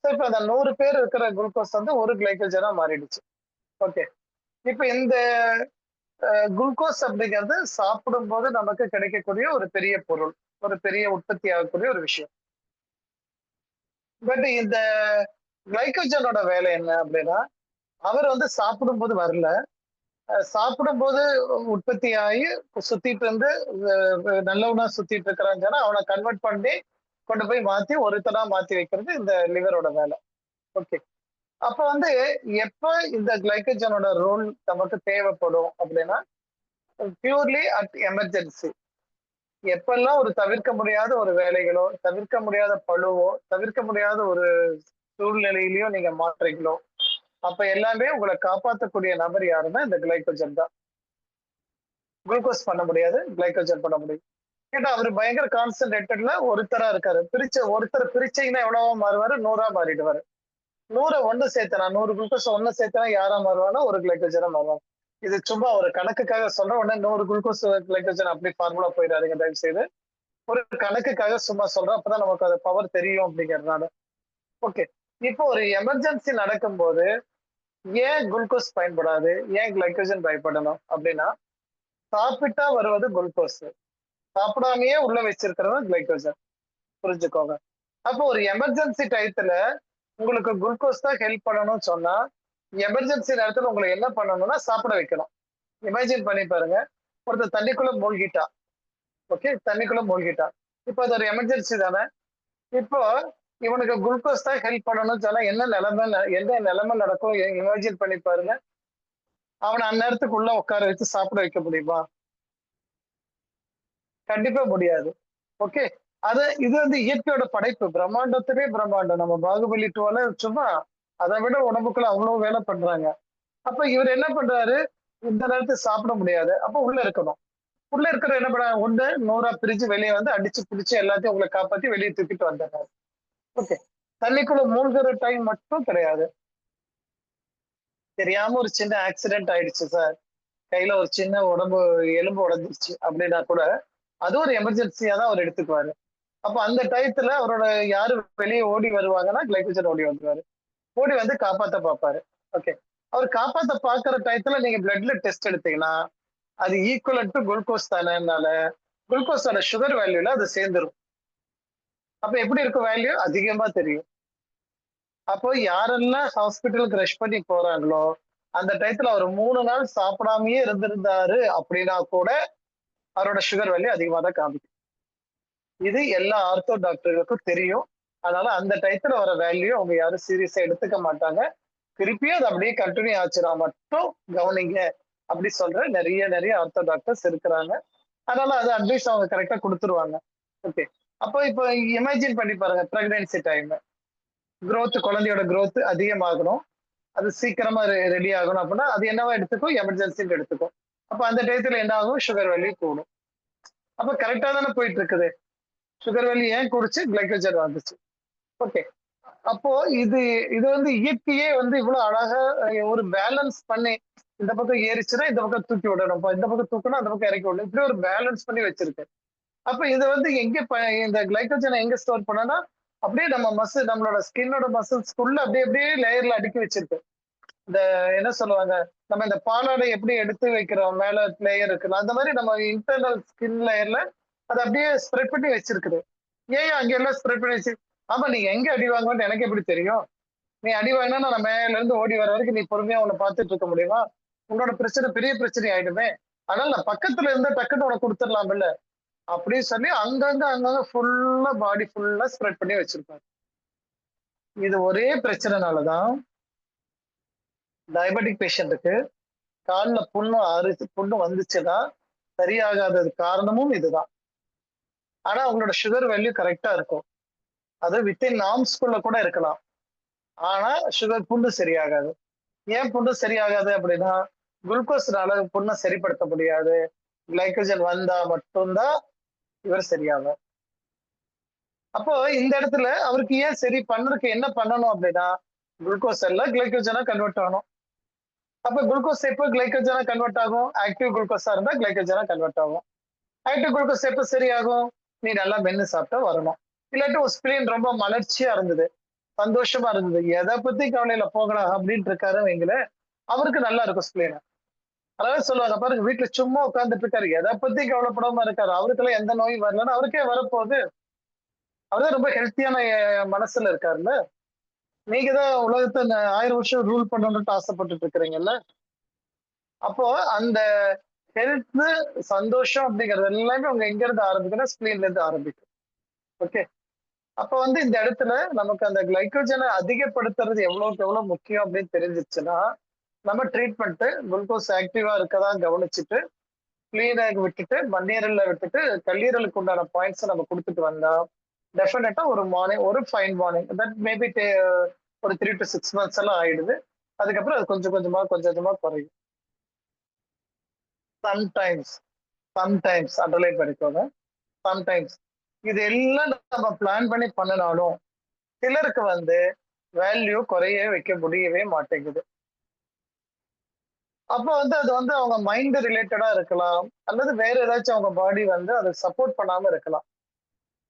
இப்ப அந்த 100 பேர் இருக்கிற குளுக்கோஸ் வந்து ஒரு கிளைக்கோஜனா மாறிடுச்சு. ஓகே, இப்ப இந்த குளுக்கோஸ் அப்படிங்கிறது சாப்பிடும் போது நமக்கு கிடைக்கக்கூடிய ஒரு பெரிய பொருள், ஒரு பெரிய உற்பத்தி ஆகக்கூடிய ஒரு விஷயம். பட் இந்த கிளைக்கோஜனோட வேலை என்ன அப்படின்னா, அவர் வந்து சாப்பிடும்போது வரல, சாப்பிடும்போது உற்பத்தி ஆகி சுத்திட்டு இருந்து நல்லவனா சுத்திட்டு இருக்கிறான்னு சொன்னா அவனை கன்வெர்ட் பண்ணி கொண்டு போய் மாத்தி ஒருத்தனா மாத்தி வைக்கிறது இந்த லிவரோட வேலை. ஓகே, அப்ப வந்து எப்ப இந்த கிளைக்கோஜனோட ரோல் நமக்கு தேவைப்படும் அப்படின்னா பியூர்லி அட் எமர்ஜென்சி. எப்பெல்லாம் ஒரு தவிர்க்க முடியாத ஒரு வேலைகளோ, தவிர்க்க முடியாத பழுவோ, தவிர்க்க முடியாத ஒரு சூழ்நிலையிலயோ நீங்க மாற்றீங்களோ, அப்ப எல்லாமே உங்களை காப்பாற்றக்கூடிய நபர் யாருன்னா இந்த கிளைக்கோஜன் தான். குளுக்கோஸ் பண்ண முடியாது, கிளைக்கோஜன் பண்ண முடியும். ஏன்னா அவர் பயங்கர கான்சென்ட்ரேட்டட்ல ஒருத்தரா இருக்காரு. ஒருத்தர் பிரிச்சீங்கன்னா எவ்வளவோ மாறுவாரு, 100ஆ மாறிடுவாரு. 100 ஒண்ணு சேர்த்தனா, 100 குளுக்கோஸ் ஒண்ணு சேர்த்தனா யாரா மாறுவானா ஒரு கிளைக்கோஜனா மாறுவாங்க. இது சும்மா ஒரு கணக்குக்காக சொல்ற உடனே 100 குளுக்கோஸ் கிளைக்கோஜன் அப்படி ஃபார்முலா போயிடாதீங்க தயவு செய்து. ஒரு கணக்குக்காக சும்மா சொல்றோம், அப்பதான் நமக்கு அது பவர் தெரியும் அப்படிங்கறதுனால. ஓகே, இப்போ ஒரு எமர்ஜென்சி நடக்கும்போது ஏன் குளுக்கோஸ் பயன்படாது, ஏன் கிளைக்கோஜன் பயன்படணும் அப்படின்னா, சாப்பிட்டா வருவது குளுக்கோஸ், சாப்பிடாமயே உள்ள வச்சிருக்கிறது கிளைக்கோஜன். புரிஞ்சுக்கோங்க. அப்போ ஒரு எமர்ஜென்சி டயத்துல உங்களுக்கு குளுக்கோஸ் தான் ஹெல்ப் பண்ணணும்னு சொன்னா எமர்ஜென்சி நேரத்துல உங்களை என்ன பண்ணணும்னா சாப்பிட வைக்கணும். இமேஜின் பண்ணி பாருங்க, ஒருத்தர் தண்ணிக்குள்ள மூழ்கிட்டா. ஓகே, தண்ணிக்குள்ள மூழ்கிட்டா, இப்போ அது ஒரு எமர்ஜென்சி தானே. இப்போ இவனுக்கு குளுக்கோஸ் தான் ஹெல்ப் பண்ணணும்னு சொன்னா எந்த நிலைமை நடக்கும் இமேஜின் பண்ணி பாருங்க. அவனை அந்நேரத்துக்கு உள்ள உட்கார வச்சு சாப்பிட வைக்க முடியுமா? கண்டிப்பா முடியாது. ஓகே, இது வந்து இயற்கையோட படைப்பு, பிரம்மாண்டத்திலே பிரம்மாண்டம். நம்ம பாகுபலி 2 சும்மா அதை விட உடம்புக்குள்ள அவ்வளவு வேலை பண்றாங்க. அப்ப இவர் என்ன பண்றாரு, இந்த நேரத்துக்கு சாப்பிட முடியாது, அப்ப உள்ள இருக்கணும். உள்ள இருக்கிற என்ன பண்ண ஒண்ணு 100ஆ பிரிச்சு வெளியே வந்து அடிச்சு பிடிச்சு எல்லாத்தையும் உங்களை காப்பாத்தி வெளியே தூக்கிட்டு வந்துடுறாரு. ஓகே, தண்ணிக்குள்ள மூழ்கிற டைம் மட்டும் கிடையாது. தெரியாம ஒரு சின்ன ஆக்சிடென்ட் ஆயிடுச்சு சார், கையில ஒரு சின்ன எலும்பு உடைஞ்சிருச்சு அப்படின்னா கூட அது ஒரு எமர்ஜென்சியா தான் அவர் எடுத்துக்குவாரு. அப்ப அந்த டயத்துல அவரோட யாரு வெளியே ஓடி வருவாங்கன்னா கிளைக்கோஜன் ஓடி வந்துருவாரு, ஓடி வந்து காப்பாத்த பார்ப்பாரு. ஓகே, அவர் காப்பாத்த பாக்குற டயத்துல நீங்க பிளட்ல டெஸ்ட் எடுத்தீங்கன்னா அது ஈக்குவல் டு குளுக்கோஸ் தானேனால குளுக்கோஸோட சுகர் வேல்யூல அது சேர்ந்துரும். அப்ப எப்படி இருக்கும் வேல்யூ அதிகமா தெரியும். அப்போ யாரெல்லாம் ஹாஸ்பிட்டலுக்கு ரஷ் பண்ணி போறாங்களோ அந்த டயத்துல அவர் 3 நாள் சாப்பிடாமயே இருந்திருந்தாரு அப்படின்னா கூட அவரோட சுகர் வேல்யூ அதிகமா தான் காமிக்கும். இது எல்லா ஆர்த்தோ டாக்டர்களுக்கும் தெரியும். அதனால அந்த டயத்துல வர வேல்யூ அவங்க யாரும் சீரியஸா எடுத்துக்க மாட்டாங்க. திருப்பியும் அது அப்படியே கண்டினியூ ஆச்சுன்னா மட்டும் கவனிங்க அப்படி சொல்ற நிறைய ஆர்த்தோ டாக்டர்ஸ் இருக்கிறாங்க. அதனால அது அட்வைஸ் அவங்க கரெக்டா கொடுத்துருவாங்க. ஓகே. அப்போ இப்போ இமேஜின் பண்ணி பாருங்க, பிரெக்னன்சி டைம் growth, குழந்தையோட growth அதிகமாகணும், அது சீக்கிரமா ரெடி ஆகணும் அப்படின்னா அது என்னவா எடுத்துக்கும், எமர்ஜென்சின்னு எடுத்துக்கும். அப்ப அந்த டயத்துல என்ன ஆகும், சுகர் வேல்யூ கூடும். அப்ப கரெக்டா தானே போயிட்டு இருக்குது. சுகர் வேல்யூ ஏன் கூடுச்சு, கிளைக்கோஜன் வந்துச்சு. ஓகே. அப்போ இது இது வந்து இயற்கையே வந்து இவ்வளவு அழகா ஒரு பேலன்ஸ் பண்ணி இந்த பக்கம் ஏறிச்சுன்னா இந்த பக்கம் தூக்கி விடணும், இந்த பக்கம் தூக்கணும் அந்த பக்கம் இறக்கி விடணும், இப்படி ஒரு பேலன்ஸ் பண்ணி வச்சிருக்கு. அப்ப இது வந்து எங்க இந்த கிளைக்கோஜனை எங்க ஸ்டோர் பண்ணனா அப்படியே நம்ம மசில், நம்மளோட ஸ்கின்னோட மசில்ஸ்குள்ள அப்படியே அப்படியே லேயர்ல அடுக்கி வச்சிருக்கு. இந்த என்ன சொல்லுவாங்க, நம்ம இந்த பாலாடை எப்படி எடுத்து வைக்கிறோம் மேல லேயர் இருக்குல்ல, அந்த மாதிரி நம்ம இன்டர்னல் ஸ்கின் லேயர்ல அதை அப்படியே ஸ்ப்ரெட் பண்ணி வச்சிருக்குது. ஏன் அங்க எல்லாம் ஸ்ப்ரெட் பண்ணி வச்சு, ஆமா நீங்க எங்க அடி வாங்குவோன்னு எனக்கு எப்படி தெரியும்? நீ அடி வாங்கினா நான் மேல இருந்து ஓடி வர வரைக்கும் நீ பொறுமையா உன்னை பார்த்துட்டு இருக்க முடியுமா? உன்னோட பிரச்சனை பெரிய பிரச்சனை ஆயிடுமே. அதனால நான் பக்கத்துல இருந்த டக்குன்னு உனக்கு கொடுத்துடலாம் இல்ல அப்படின்னு சொல்லி அங்கங்க ஃபுல்லா பாடி ஃபுல்லா ஸ்ப்ரெட் பண்ணி வச்சிருப்பாங்க. இது ஒரே பிரச்சனைனாலதான் டயபெட்டிக் பேஷண்ட்டுக்கு காலில் புண்ணு வந்துச்சுன்னா சரியாகாதது காரணமும் இதுதான். ஆனா அவங்களோட சுகர் வேல்யூ கரெக்டா இருக்கும், அது வித்தின் நார்ம்ஸ்குள்ள கூட இருக்கலாம். ஆனா சுகர் புண்ணு சரியாகாது. ஏன் புண்ணு சரியாகாது அப்படின்னா குளுக்கோஸ்னால புண்ணை சரிப்படுத்த முடியாது. கிளைக்கோஜன் வந்தா மட்டும்தான் இவர் சரியாகும். அப்போ இந்த இடத்துல அவருக்கு ஏன் சரி பண்றதுக்கு என்ன பண்ணணும் அப்படின்னா குளுக்கோஸ் எல்லாம் கிளைக்கோஜனா கன்வெர்ட் ஆகணும். அப்ப குளுக்கோஸ் எப்போ கிளைக்கோஜனா கன்வெர்ட் ஆகும், ஆக்டிவ் குளுக்கோஸா இருந்தா கிளைக்கோஜனா கன்வெர்ட் ஆகும். ஆக்டிவ் குளுக்கோஸ் எப்போ சரியாகும், நீ நல்லா மென்னு சாப்பிட்டா வரணும். இல்லாட்டி ஒரு ஸ்பிளீன் ரொம்ப மலர்ச்சியா இருந்தது, சந்தோஷமா இருந்தது, எதை பத்தி கவலையில போகலாம் அப்படின்ட்டு இருக்காரு வைங்கள, அவருக்கு நல்லா இருக்கும் ஸ்பிளீன். அதாவது சொல்லுவாங்க பாருங்க, வீட்டுல சும்மா உட்கார்ந்துட்டு இருக்காரு, எதை பத்தி கவலைப்படாம இருக்காரு, அவருக்கெல்லாம் எந்த நோயும் வரலன்னா அவருக்கே வரப்போகுது. அவர்தான் ரொம்ப ஹெல்த்தியான மனசுல இருக்காருல்ல. நீங்க தான் உலகத்தை 1000 வருஷம் ரூல் பண்ணணும்னு ஆசைப்பட்டுட்டு இருக்கிறீங்கல்ல. அப்போ அந்த ஹெல்த், சந்தோஷம் அப்படிங்கிறது எல்லாமே அவங்க எங்க இருந்து ஆரம்பிக்கணும், ஸ்பிளீன்ல இருந்து ஆரம்பிக்கும். ஓகே. அப்ப வந்து இந்த இடத்துல நமக்கு அந்த கிளைக்கோஜனை அதிகப்படுத்துறது எவ்வளவுக்கு எவ்வளவு முக்கியம் அப்படின்னு தெரிஞ்சிச்சுன்னா நம்ம ட்ரீட்மெண்ட் குளுக்கோஸ் ஆக்டிவா இருக்கதான் கவனிச்சுட்டு கிளீனா விட்டுட்டு மண்ணீரல்ல விட்டுட்டு கல்லீரலுக்கு உண்டான பாயிண்ட்ஸ் நம்ம கொடுத்துட்டு வந்தா டெஃபினட்டா ஒரு மார்னிங், ஒரு ஃபைன் மார்னிங், தட் மேபி ஒரு 3 to 6 months எல்லாம் ஆயிடுது. அதுக்கப்புறம் அது கொஞ்சம் கொஞ்சமா குறையும். சம்டைம்ஸ் சம்டைம்ஸ் அண்டர்லைன் பண்ணிக்கோங்க, சம்டைம்ஸ் இது எல்லாம் நம்ம பிளான் பண்ணி பண்ணினாலும் சிலருக்கு வந்து வேல்யூ குறைய வைக்க முடியவே மாட்டேங்குது. அப்ப வந்து அது வந்து அவங்க மைண்ட் ரிலேட்டடா இருக்கலாம், அல்லது வேற ஏதாச்சும் அவங்க பாடி வந்து அதை சப்போர்ட் பண்ணாம இருக்கலாம்.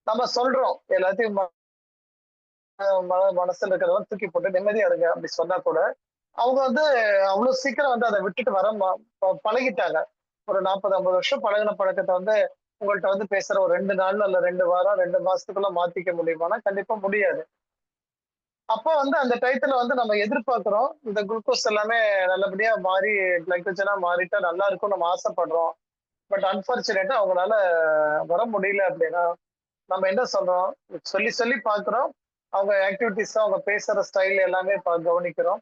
நம்ம சொல்றோம் எல்லாத்தையும் மனசுல இருக்கிறதெல்லாம் தூக்கி போட்டு நிம்மதியா இருங்க அப்படி சொன்னா கூட அவங்க வந்து அவ்வளவு சீக்கிரம் வந்து அதை விட்டுட்டு வர பழகிட்டாங்க. ஒரு 40-50 வருஷம் பழகின பழக்கத்தை வந்து உங்கள்கிட்ட வந்து பேசுற ஒரு 2 நாள் அல்ல 2 வாரம் 2 மாசத்துக்குள்ள மாத்திக்க முடியுமானா கண்டிப்பா முடியாது. அப்போ வந்து அந்த டயத்துல வந்து நம்ம எதிர்பார்க்கிறோம் இந்த குளுக்கோஸ் எல்லாமே நல்லபடியா மாறி கிளைக்கோஜனா மாறிட்டா நல்லா இருக்கும் நம்ம ஆசைப்படுறோம். பட் அன்பார்ச்சுனேட்டா அவங்களால வர முடியல அப்படின்னா நம்ம என்ன சொல்றோம், சொல்லி சொல்லி பாக்குறோம், அவங்க ஆக்டிவிட்டிஸ் அவங்க பேசுற ஸ்டைல் எல்லாமே கவனிக்கிறோம்.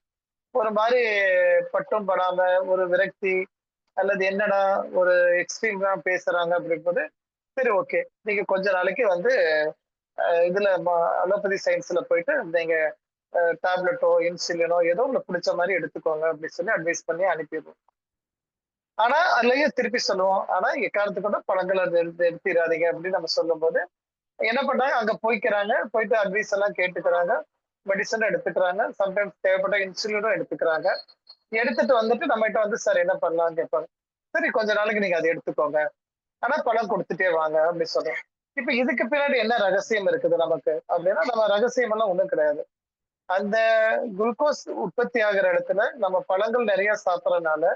ஒரு மாதிரி பட்டும் படாம ஒரு விரக்தி அல்லது என்னடா ஒரு எக்ஸ்ட்ரீமா பேசுறாங்க அப்படிங்கும்போது சரி ஓகே நீங்க கொஞ்ச நாளைக்கு வந்து இதுல அலோபதி சயின்ஸ்ல போயிட்டு நீங்க டேப்லெட்டோ இன்சுலினோ ஏதோ உங்களுக்கு பிடிச்ச மாதிரி எடுத்துக்கோங்க அப்படின்னு சொல்லி அட்வைஸ் பண்ணி அனுப்பிடுவோம். ஆனா அதுலயே திருப்பி சொல்லுவோம், ஆனா எக்காரணத்துக்கு கூட பழங்களை எடுத்துடாதீங்க அப்படின்னு நம்ம சொல்லும் போது என்ன பண்றாங்க, அங்க போயிட்டு அட்வைஸ் எல்லாம் கேட்டுக்கிறாங்க, மெடிசன் எடுத்துக்கிறாங்க, சம்டைம்ஸ் தேவைப்பட்ட இன்சுலினும் எடுத்துக்கிறாங்க. எடுத்துட்டு வந்துட்டு நம்மகிட்ட வந்து சார் என்ன பண்ணலாம்னு கேட்பாங்க. சரி கொஞ்ச நாளைக்கு நீங்க அதை எடுத்துக்கோங்க, ஆனா பணம் கொடுத்துட்டே வாங்க அப்படின்னு சொல்றோம். இப்ப இதுக்கு பின்னாடி என்ன ரகசியம் இருக்குது நமக்கு அப்படின்னா நம்ம ரகசியம் எல்லாம் ஒண்ணும் கிடையாது. அந்த குளுக்கோஸ் உற்பத்தி ஆகிற இடத்துல நம்ம பழங்கள் நிறைய சாப்பிடறதுனால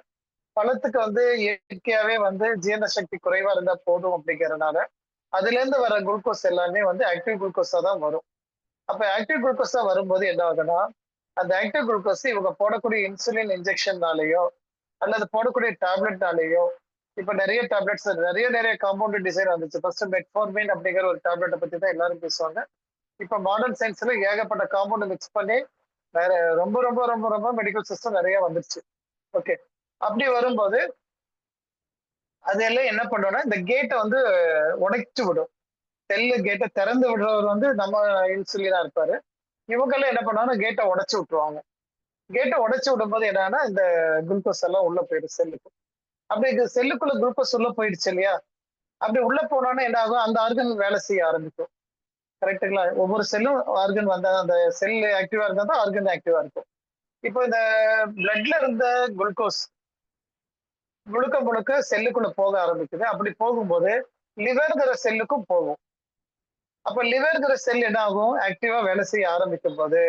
பழத்துக்கு வந்து இயற்கையாவே வந்து ஜீரண சக்தி குறைவா இருந்தா போதும் அப்படிங்கறதுனால அதுல இருந்து வர குளுக்கோஸ் எல்லாமே வந்து ஆக்டிவ் குளுக்கோஸா தான் வரும். அப்ப ஆக்டிவ் குளுக்கோஸா வரும்போது என்ன ஆகுதுன்னா, அந்த ஆக்டிவ் குளுக்கோஸ் இவங்க போடக்கூடிய இன்சுலின் இன்ஜெக்ஷன்னாலேயோ அல்லது போடக்கூடிய டேப்லெட்னாலேயோ, இப்ப நிறைய டேப்லெட்ஸ் நிறைய நிறைய காம்பவுண்ட் டிசைன் வந்துச்சு. ஃபர்ஸ்ட் மெட்ஃபார்மின் அப்படிங்கிற ஒரு டேப்லெட்டை பத்தி தான் எல்லாரும் பேசுவாங்க. இப்ப மாடர்ன் சயின்ஸ்ல ஏகப்பட்ட காம்பவுண்ட் மிக்ஸ் பண்ணி வேற ரொம்ப ரொம்ப ரொம்ப ரொம்ப மெடிக்கல் சிஸ்டம் நிறைய வந்துருச்சு. ஓகே. அப்படி வரும்போது அதெல்லாம் என்ன பண்ணும்னா இந்த கேட்டை வந்து உடைச்சு விடும். செல்லு கேட்டை திறந்து விடுறவர் வந்து நம்ம இன்சுலினா இருப்பாரு. இவங்கெல்லாம் என்ன பண்ணுவாங்கன்னா கேட்டை உடைச்சு விட்டுருவாங்க. கேட்டை உடைச்சு விடும்போது என்னன்னா இந்த குளுக்கோஸ் எல்லாம் உள்ள போயிடும் செல்லுக்கு. அப்படி இந்த செல்லுக்குள்ள குளுக்கோஸ் உள்ள போயிடுச்சு இல்லையா? அப்படி உள்ள போனோன்னா என்ன ஆகும்? அந்த ஆர்கன் வேலை செய்ய ஆரம்பிக்கும். கரெக்ட்டுங்களா? ஒவ்வொரு செல்லும் ஆர்கன் வந்தா அந்த செல் ஆக்டிவா இருந்தா தான் ஆர்கன் ஆக்டிவா இருக்கும். இப்போ இந்த பிளட்ல இருந்த குளுக்கோஸ் முழுக்க முழுக்க செல்லுக்குள்ள போக ஆரம்பிக்குது. அப்படி போகும்போது லிவர்ங்கிற செல்லுக்கும் போகும். அப்ப லிவர்ங்கிற செல் என்ன ஆகும்? ஆக்டிவா வேலை செய்ய ஆரம்பிக்கும் போது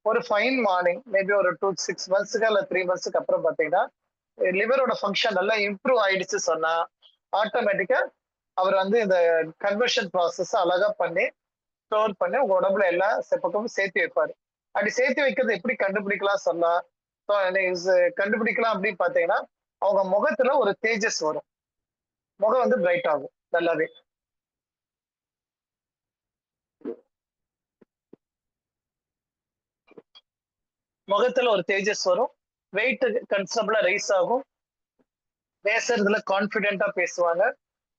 ஒரு ஃபைன் மார்னிங் மேபி ஒரு 6 மந்த்ஸ்க்கு இல்ல 3 மந்த்ஸ்க்கு அப்புறம் பாத்தீங்கன்னா லிவரோட ஃபங்க்ஷன் நல்லா இம்ப்ரூவ் ஆயிடுச்சு சொன்னா ஆட்டோமேட்டிக்கா அவர் வந்து இந்த கன்வர்ஷன் ப்ராசஸ் அழகா பண்ணி ஸ்டோர் பண்ணி உங்க உடம்புல எல்லா பக்கமும் சேர்த்து வைப்பாரு. அப்படி சேர்த்து வைக்கிறது எப்படி கண்டுபிடிக்கலாம் சொன்னா கண்டுபிடிக்கலாம் அப்படின்னு பாத்தீங்கன்னா அவங்க முகத்துல ஒரு தேஜஸ் வரும். முகம் வந்து பிரைட் ஆகும் நல்லாவே. முகத்துல ஒரு தேஜஸ் வரும். வெயிட் கன்ஸ்டபிளா ரைஸ் ஆகும். பேசுறதுல கான்பிடென்டா பேசுவாங்க.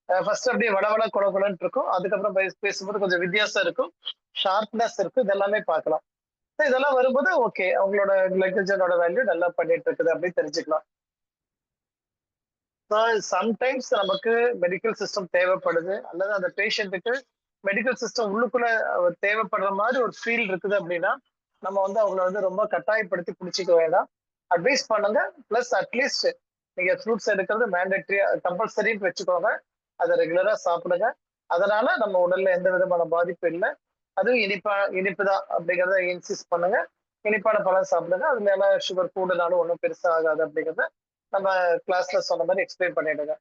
ஃபர்ஸ்ட் அப்படியே வளவள குளகுலன்னு இருக்கும். அதுக்கப்புறம் பேசும்போது கொஞ்சம் வித்தியாசம் இருக்கும். ஷார்ப்னஸ் இருக்கும். இதெல்லாமே பார்க்கலாம். இதெல்லாம் வரும்போது ஓகே அவங்களோட கிளைக்கோஜனோட வேல்யூ நல்லா பண்ணிட்டு இருக்குது அப்படின்னு தெரிஞ்சுக்கலாம். சம்டைம்ஸ் நமக்கு மெடிக்கல் சிஸ்டம் தேவைப்படுது அல்லது அந்த பேஷண்ட்டுக்கு மெடிக்கல் சிஸ்டம் உள்ளுக்குள்ள தேவைப்படுற மாதிரி ஒரு ஃபீல் இருக்குது அப்படின்னா நம்ம வந்து அவங்கள வந்து ரொம்ப கட்டாயப்படுத்தி பிடிச்சிக்க வேண்டாம். அட்வைஸ் பண்ணுங்க. பிளஸ் அட்லீஸ்ட் நீங்க ஃப்ரூட்ஸ் எடுக்கிறது மேண்டேட்டரி கம்பல்சரின்னு வச்சுக்கோங்க. அதை ரெகுலரா சாப்பிடுங்க. அதனால நம்ம உடல்ல எந்த விதமான பாதிப்பு இல்லை. அதுவும் இனிப்பு தான் அப்படிங்கிறத இன்சிஸ்ட் பண்ணுங்க. இனிப்பான பழம் சாப்பிடுங்க. அது மேல சுகர் கூடுனாலும் ஒன்றும் பெருசா ஆகாது அப்படிங்கிறத நம்ம கிளாஸ்ல சொன்ன மாதிரி எக்ஸ்பிளைன் பண்ணிடுங்க.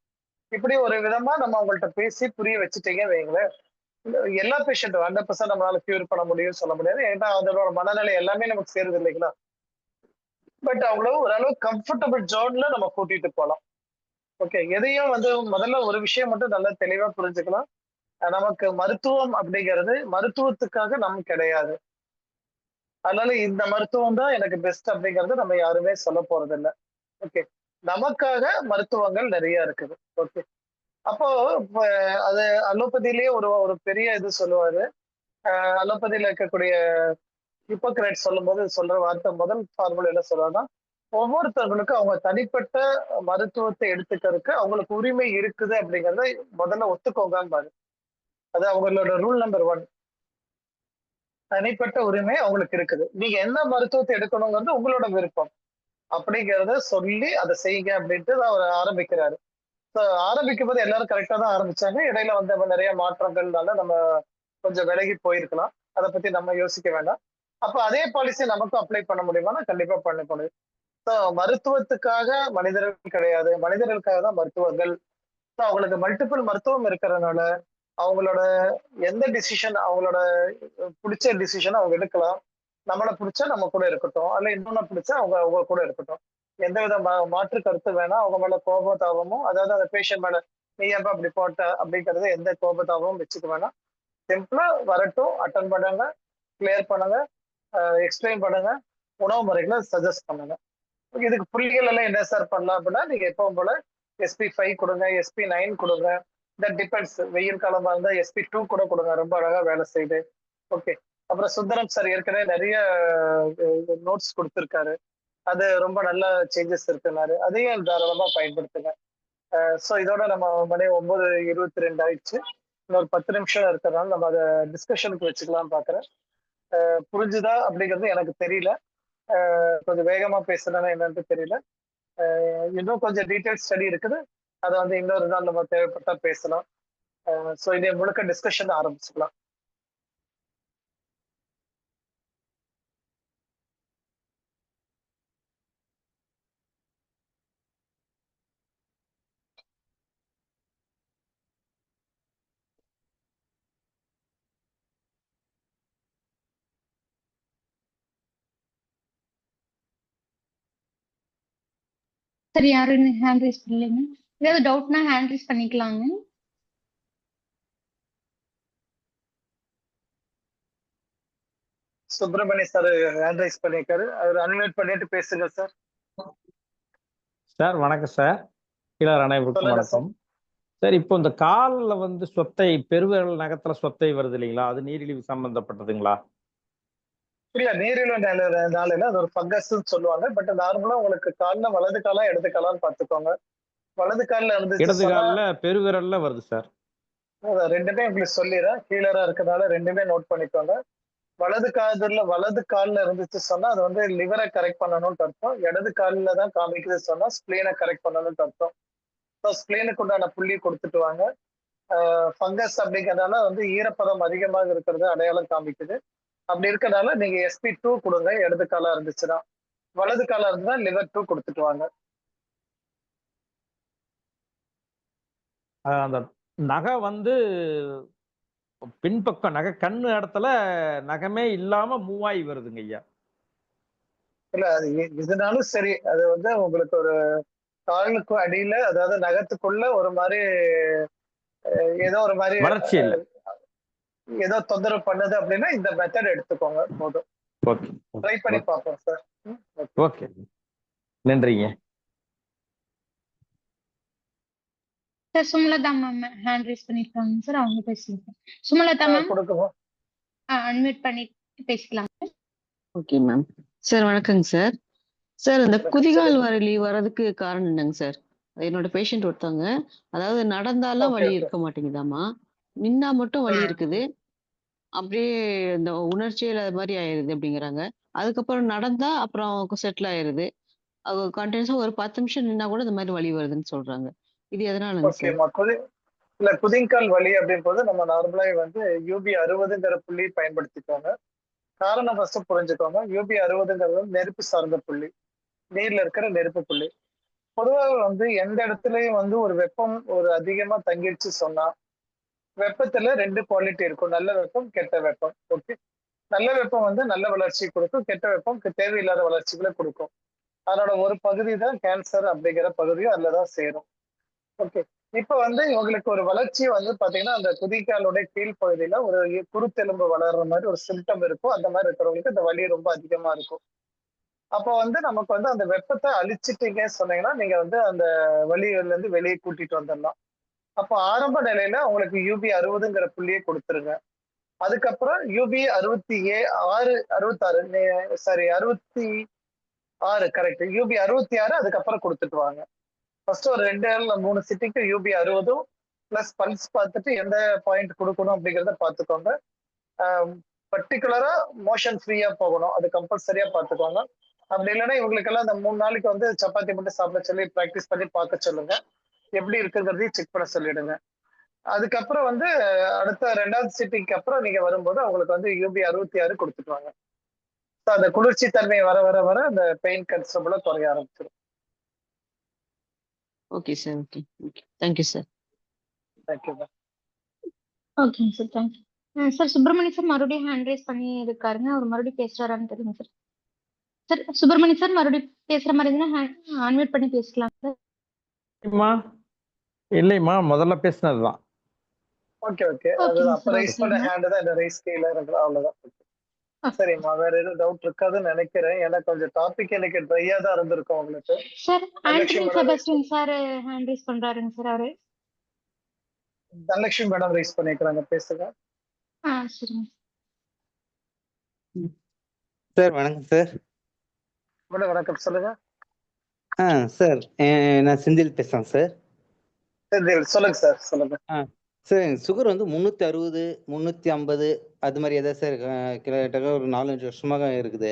இப்படி ஒரு விதமா நம்ம அவங்கள்ட்ட பேசி புரிய வச்சுட்டீங்க வைங்களேன். எல்லா பேஷண்ட்டும் 100% நம்மளால கியூர் பண்ண முடியும்னு சொல்ல முடியாது. ஏன்னா அதோட மனநிலை எல்லாமே நமக்கு சேருது இல்லைங்களா? பட் அவங்கள ஓரளவு கம்ஃபர்டபுள் ஜோன்ல நம்ம கூட்டிட்டு போகலாம். ஓகே. எதையும் வந்து முதல்ல ஒரு விஷயம் மட்டும் நல்லா தெளிவா புரிஞ்சுக்கலாம். நமக்கு மருத்துவம் அப்படிங்கிறது மருத்துவத்துக்காக நம்ம கிடையாது. அதனால இந்த மருத்துவம் தான் எனக்கு பெஸ்ட் அப்படிங்கறது நம்ம யாருமே சொல்ல போறது இல்ல. ஓகே. நமக்காக மருத்துவங்கள் நிறைய இருக்குது. ஓகே. அப்போ இப்ப அது அலோபதியிலேயே ஒரு ஒரு பெரிய இது சொல்லுவாரு. அலோபதியில இருக்கக்கூடிய ஹிப்போக்ரேட் சொல்லும்போது சொல்ற வார்த்தை முதல் ஃபார்முலா என்ன சொல்றாருன்னா, ஒவ்வொருத்தவங்களுக்கும் அவங்க தனிப்பட்ட மருத்துவத்தை எடுத்துக்கிறதுக்கு அவங்களுக்கு உரிமை இருக்குது அப்படிங்கறத முதல்ல ஒத்துக்கோங்கம்பாரு. அது அவங்களோட ரூல் நம்பர் 1. தனிப்பட்ட உரிமை அவங்களுக்கு இருக்குது. நீங்க என்ன மருத்துவத்தை எடுக்கணுங்கிறது உங்களோட விருப்பம். அப்படிங்கிறத சொல்லி அதை செய்யுங்க அப்படின்ட்டு அவர் ஆரம்பிக்கிறாரு. ஆரம்பிக்கும் போது எல்லாரும் கரெக்டா தான் ஆரம்பிச்சாங்க. இடையில வந்து நிறைய மாற்றங்கள்னால நம்ம கொஞ்சம் விலகி போயிருக்கலாம். அதை பத்தி நம்ம யோசிக்க வேண்டாம். அப்ப அதே பாலிசி நமக்கும் அப்ளை பண்ண முடியுமானா கண்டிப்பா பண்ண முடியும். மருத்துவத்துக்காக மனிதர்கள் கிடையாது. மனிதர்களுக்காக தான் மருத்துவர்கள். அவங்களுக்கு மல்டிபிள் மருத்துவம் இருக்கிறதுனால அவங்களோட எந்த டிசிஷன் அவங்களோட பிடிச்ச டிசிஷன் அவங்க எடுக்கலாம். நம்மளை பிடிச்சா நம்ம கூட இருக்கட்டும். அல்ல இன்னொன்னு பிடிச்சா அவங்க அவங்க கூட இருக்கட்டும். எந்த வித மாற்று கருத்து வேணாம். அவங்க மேல கோபதாபமும் அதாவது அந்த பேஷண்ட் மேல நீ எப்ப அப்படி போட்ட அப்படிங்கறது எந்த கோபதாபமும் வச்சுக்க வேணாம். சிம்பிளா வரட்டும், அட்டன் பண்ணுங்க, கிளியர் பண்ணுங்க, எக்ஸ்பிளைன் பண்ணுங்க, உணவு முறைகளை சஜஸ்ட் பண்ணுங்க. இதுக்கு புள்ளிகள் எல்லாம் என்ன சார் பண்ணலாம் அப்படின்னா நீங்க எப்பவும் போல SP5 கொடுங்க, SP9 கொடுங்க. That depends. வெயில் காலமா இருந்தா SP2 கூட கொடுங்க. ரொம்ப அழகா வேலை செய்யுது. ஓகே. அப்புறம் சுந்தரம் சார் ஏற்கனவே நிறைய நோட்ஸ் கொடுத்திருக்காரு. அது ரொம்ப நல்ல சேஞ்சஸ் இருக்குனாரு. அதையும் தாராளமா பயன்படுத்துங்க. ஸோ இதோட நம்ம மணி 9:22 ஆயிடுச்சு. இன்னொரு 10 நிமிஷம் இருக்கிறதுனால நம்ம அதை டிஸ்கஷனுக்கு வச்சுக்கலாம்னு பாக்குறேன். புரிஞ்சுதா அப்படிங்கிறது எனக்கு தெரியல. கொஞ்சம் வேகமா பேசுறேன்னா என்னன்னு தெரியல. இன்னும் கொஞ்சம் டீடைல் ஸ்டடி இருக்குது. அதை வந்து இன்னொரு நாள் நம்ம தேவைப்பட்டா பேசலாம். ஸோ இதை முழுக்க டிஸ்கஷன் ஆரம்பிச்சுக்கலாம். சார் யாரும் ஹேண்ட் ரைஸ் பண்ணலைங்க. ஏதாவது டவுட்னா ஹேண்ட் ரைஸ் பண்ணிக்கலாங்க. சுப்பிரமணிய சார் ஹேண்ட் ரைஸ் பண்ணியிருக்காரு. அவர் அன்மியூட் பண்ணிட்டு பேசுங்க சார். சார் வணக்கம் சார். கீழர் அனைவருக்கும் சொல்லுங்க வணக்கம் சார். இப்போ இந்த கால்ல வந்து சொத்தை, பெருவிரல் நகத்துல சொத்தை வருது இல்லைங்களா, அது நீரிழிவு சம்பந்தப்பட்டதுங்களா? இல்ல, நீரிழிவு நாளையில அது ஒரு ஃபங்கஸ் சொல்லுவாங்க. பட் நார்மலா உங்களுக்கு கால்ல வலது காலா இடது காலான்னு பாத்துக்கோங்க. வலது கால்ல இருந்துச்சு இடது சொன்னா கால்ல பெருவிரல்ல வருது சார். ரெண்டுமே உங்களுக்கு சொல்லிடுறேன். கீழரா இருக்கிறதுனால ரெண்டுமே நோட் பண்ணிக்கோங்க. வலது கால்ல இருந்துச்சு சொன்னா அது வந்து லிவரை கரெக்ட் பண்ணணும்னு அர்த்தம். இடது காலில் தான் காமிக்குது சொன்னா ஸ்பிளீனை கரெக்ட் பண்ணணும்னு அர்த்தம். ஸோ ஸ்பிளீனுக்கு உண்டான புள்ளி கொடுத்துட்டு வாங்க. ஃபங்கஸ் அப்படிங்கிறதுனால வந்து ஈரப்பதம் அதிகமாக இருக்கிறது அடையாளம் காமிக்குது. அப்படி இருக்கிறதுனால நீங்க SP2 கொடுங்க இடது காலா இருந்துச்சுன்னா. வலது காலா இருந்தா லிவர் 2 கொடுத்துட்டு வாங்க. அந்த நகை வந்து பின்பக்கம் நகை கண்ணு இடத்துல நகமே இல்லாம மூவாயி வருதுங்க ஐயா. இல்ல, அது இதனாலும் சரி, அது வந்து உங்களுக்கு ஒரு காலுக்கு அடியில, அதாவது நகத்துக்குள்ள ஒரு மாதிரி ஏதோ ஒரு மாதிரி வளர்ச்சி இல்லை. ஏதோ தொந்தரவு பண்ணுது அப்படின்னா இந்த மெத்தட் எடுத்துக்கோங்க போதும். ஓகே, ட்ரை பண்ணி பார்ப்போம் சார். ஓகே, நன்றிங்க sir Sumalatha ma'am hand rice பண்ணிருக்காங்க சார், அவங்க பேசுங்க. சுமலதா மேம் கொடுக்குவோம். அன்மியூட் பண்ணி பேசிக்கலாம். Okay ma'am. சார் வணக்கங்க சார். சார் இந்த குதிகால் வலி வர்றதுக்கு காரணம் என்னங்க சார்? என்னோட பேஷண்ட் ஒருத்தவங்க, அதாவது நடந்தாலாம் வலி இருக்க மாட்டேங்குதாமா, நின்னா மட்டும் வலி இருக்குது, அப்படியே இந்த உணர்ச்சியே இல்லாத மாதிரி ஆயிருது அப்படிங்கிறாங்க. அதுக்கப்புறம் நடந்தா அப்புறம் செட்டில் ஆயிருது. அது கண்டினியூஸா ஒரு 10 நிமிஷம் நின்னா கூட இந்த மாதிரி வலி வருதுன்னு சொல்றாங்க. இது எதனாலங்க சார்? இல்ல, குதிங்கால் வலி அப்படின் போது நம்ம நார்மலா வந்து UB60ங்கிற புள்ளி பயன்படுத்திக்கோங்க. காரணம் ஃபர்ஸ்ட் புரிஞ்சுக்கோங்க. UB60ங்கிறது நெருப்பு சார்ந்த புள்ளி, நீர்ல இருக்கிற நெருப்பு புள்ளி. பொதுவாக வந்து எந்த இடத்துலயும் வந்து ஒரு வெப்பம் ஒரு அதிகமா தங்கிடுச்சு சொன்னா, வெப்பத்துல 2 குவாலிட்டி இருக்கும். நல்ல வெப்பம், கெட்ட வெப்பம். ஓகே, நல்ல வெப்பம் வந்து நல்ல வளர்ச்சி கொடுக்கும், கெட்ட வெப்பம் தேவையில்லாத வளர்ச்சிகளை கொடுக்கும். அதனோட ஒரு பகுதி தான் கேன்சர் அப்படிங்கிற பகுதியும் அதுலதான் சேரும். ஓகே, இப்ப வந்து உங்களுக்கு ஒரு வளர்ச்சி வந்து பாத்தீங்கன்னா அந்த குதிகாலுடைய கீழ்ப்பகுதியில ஒரு குருத்தெலும்பு வளர்ற மாதிரி ஒரு சிம்டம் இருக்கும். அந்த மாதிரி இருக்கிறவங்களுக்கு இந்த வலி ரொம்ப அதிகமா இருக்கும். அப்போ வந்து நமக்கு வந்து அந்த வெப்பத்தை அழிச்சிட்டீங்க சொன்னீங்கன்னா நீங்க வந்து அந்த வலியில இருந்து வெளியே கூட்டிட்டு வந்துடலாம். அப்போ ஆரம்ப நிலையில உங்களுக்கு UB60ங்கிற புள்ளியை கொடுத்துருங்க. அதுக்கப்புறம் UB66 கரெக்ட், UB66 அதுக்கப்புறம் கொடுத்துட்டு வாங்க. ஃபர்ஸ்ட் ஒரு 2-3 சிட்டிக்கு UB60 பிளஸ் பல்ஸ் பார்த்துட்டு எந்த பாயிண்ட் கொடுக்கணும் அப்படிங்கிறத பார்த்துக்கோங்க. பர்டிகுலரா மோஷன் ஃப்ரீயா போகணும், அது கம்பல்சரியா பார்த்துக்கோங்க. அப்படி இல்லைன்னா இவங்களுக்கெல்லாம் அந்த 3 நாளைக்கு வந்து சப்பாத்தி மட்டும் சாப்பிட சொல்லி ப்ராக்டிஸ் பண்ணி பார்க்க சொல்லுங்க. எப்படி இருக்குங்கிறதையும் செக் பண்ண சொல்லிடுங்க. அதுக்கப்புறம் வந்து அடுத்த 2வது சிட்டிக்கு அப்புறம் நீங்க வரும்போது அவங்களுக்கு வந்து UB66 கொடுத்துட்டு வாங்க. அந்த குளிர்ச்சி தன்மை வர வர வர அந்த பெயின் கன்சிடபிளா குறைய ஆரம்பிச்சிடும். Okay sir. Okay, okay, thank you sir. Thank you. ஓகேங்க sir, thank you sir. Subramaniya sir மறுபடியும் ஹேண்ட் ரைஸ் பண்ணி இருக்காருங்க, அவர் மறுபடியும் பேசுறாரான்னு தெரியுங்க சார். சார் சுப்பிரமணிய சார் மறுபடியும் பேசுற மாதிரி இருந்தா அன்மியூட் பண்ணி பேசலாம் சார். இல்லைம்மா, முதல்ல பேசினதுதான். ஓகே, ஓகே, அதுதான் அப்ப ரைஸ் பண்ண ஹேண்ட் தான் இந்த ரைஸ் கீழ இருக்கு, அவ்வளவுதான். சரிம்மா, வேற எதுவும் டவுட் இருக்காதுன்னு நினைக்கிறேன். ஏன்னா கொஞ்சம் டாபிக் எனக்கு ட்ரையா தான் இருந்திருக்கும் உங்களுக்கு. Sir Antony Sebastian sir hand raise பண்றாருங்க சார். அவரு தனலட்சுமி மேடம் ரைஸ் பண்ணிக்கிறாங்க, பேசுங்க. சரிங்க சார். வணக்கம் சார். மேடம் வணக்கம், சொல்லுங்க. சார், நான் செந்தில் பேசுறேன் சார். சொல்லுங்க சார், சொல்லுங்க. சார், சுகர் வந்து 360 350 அது மாதிரி ஏதாவது சார் கிட்டத்தட்ட ஒரு 4-5 வருஷமாக இருக்குது.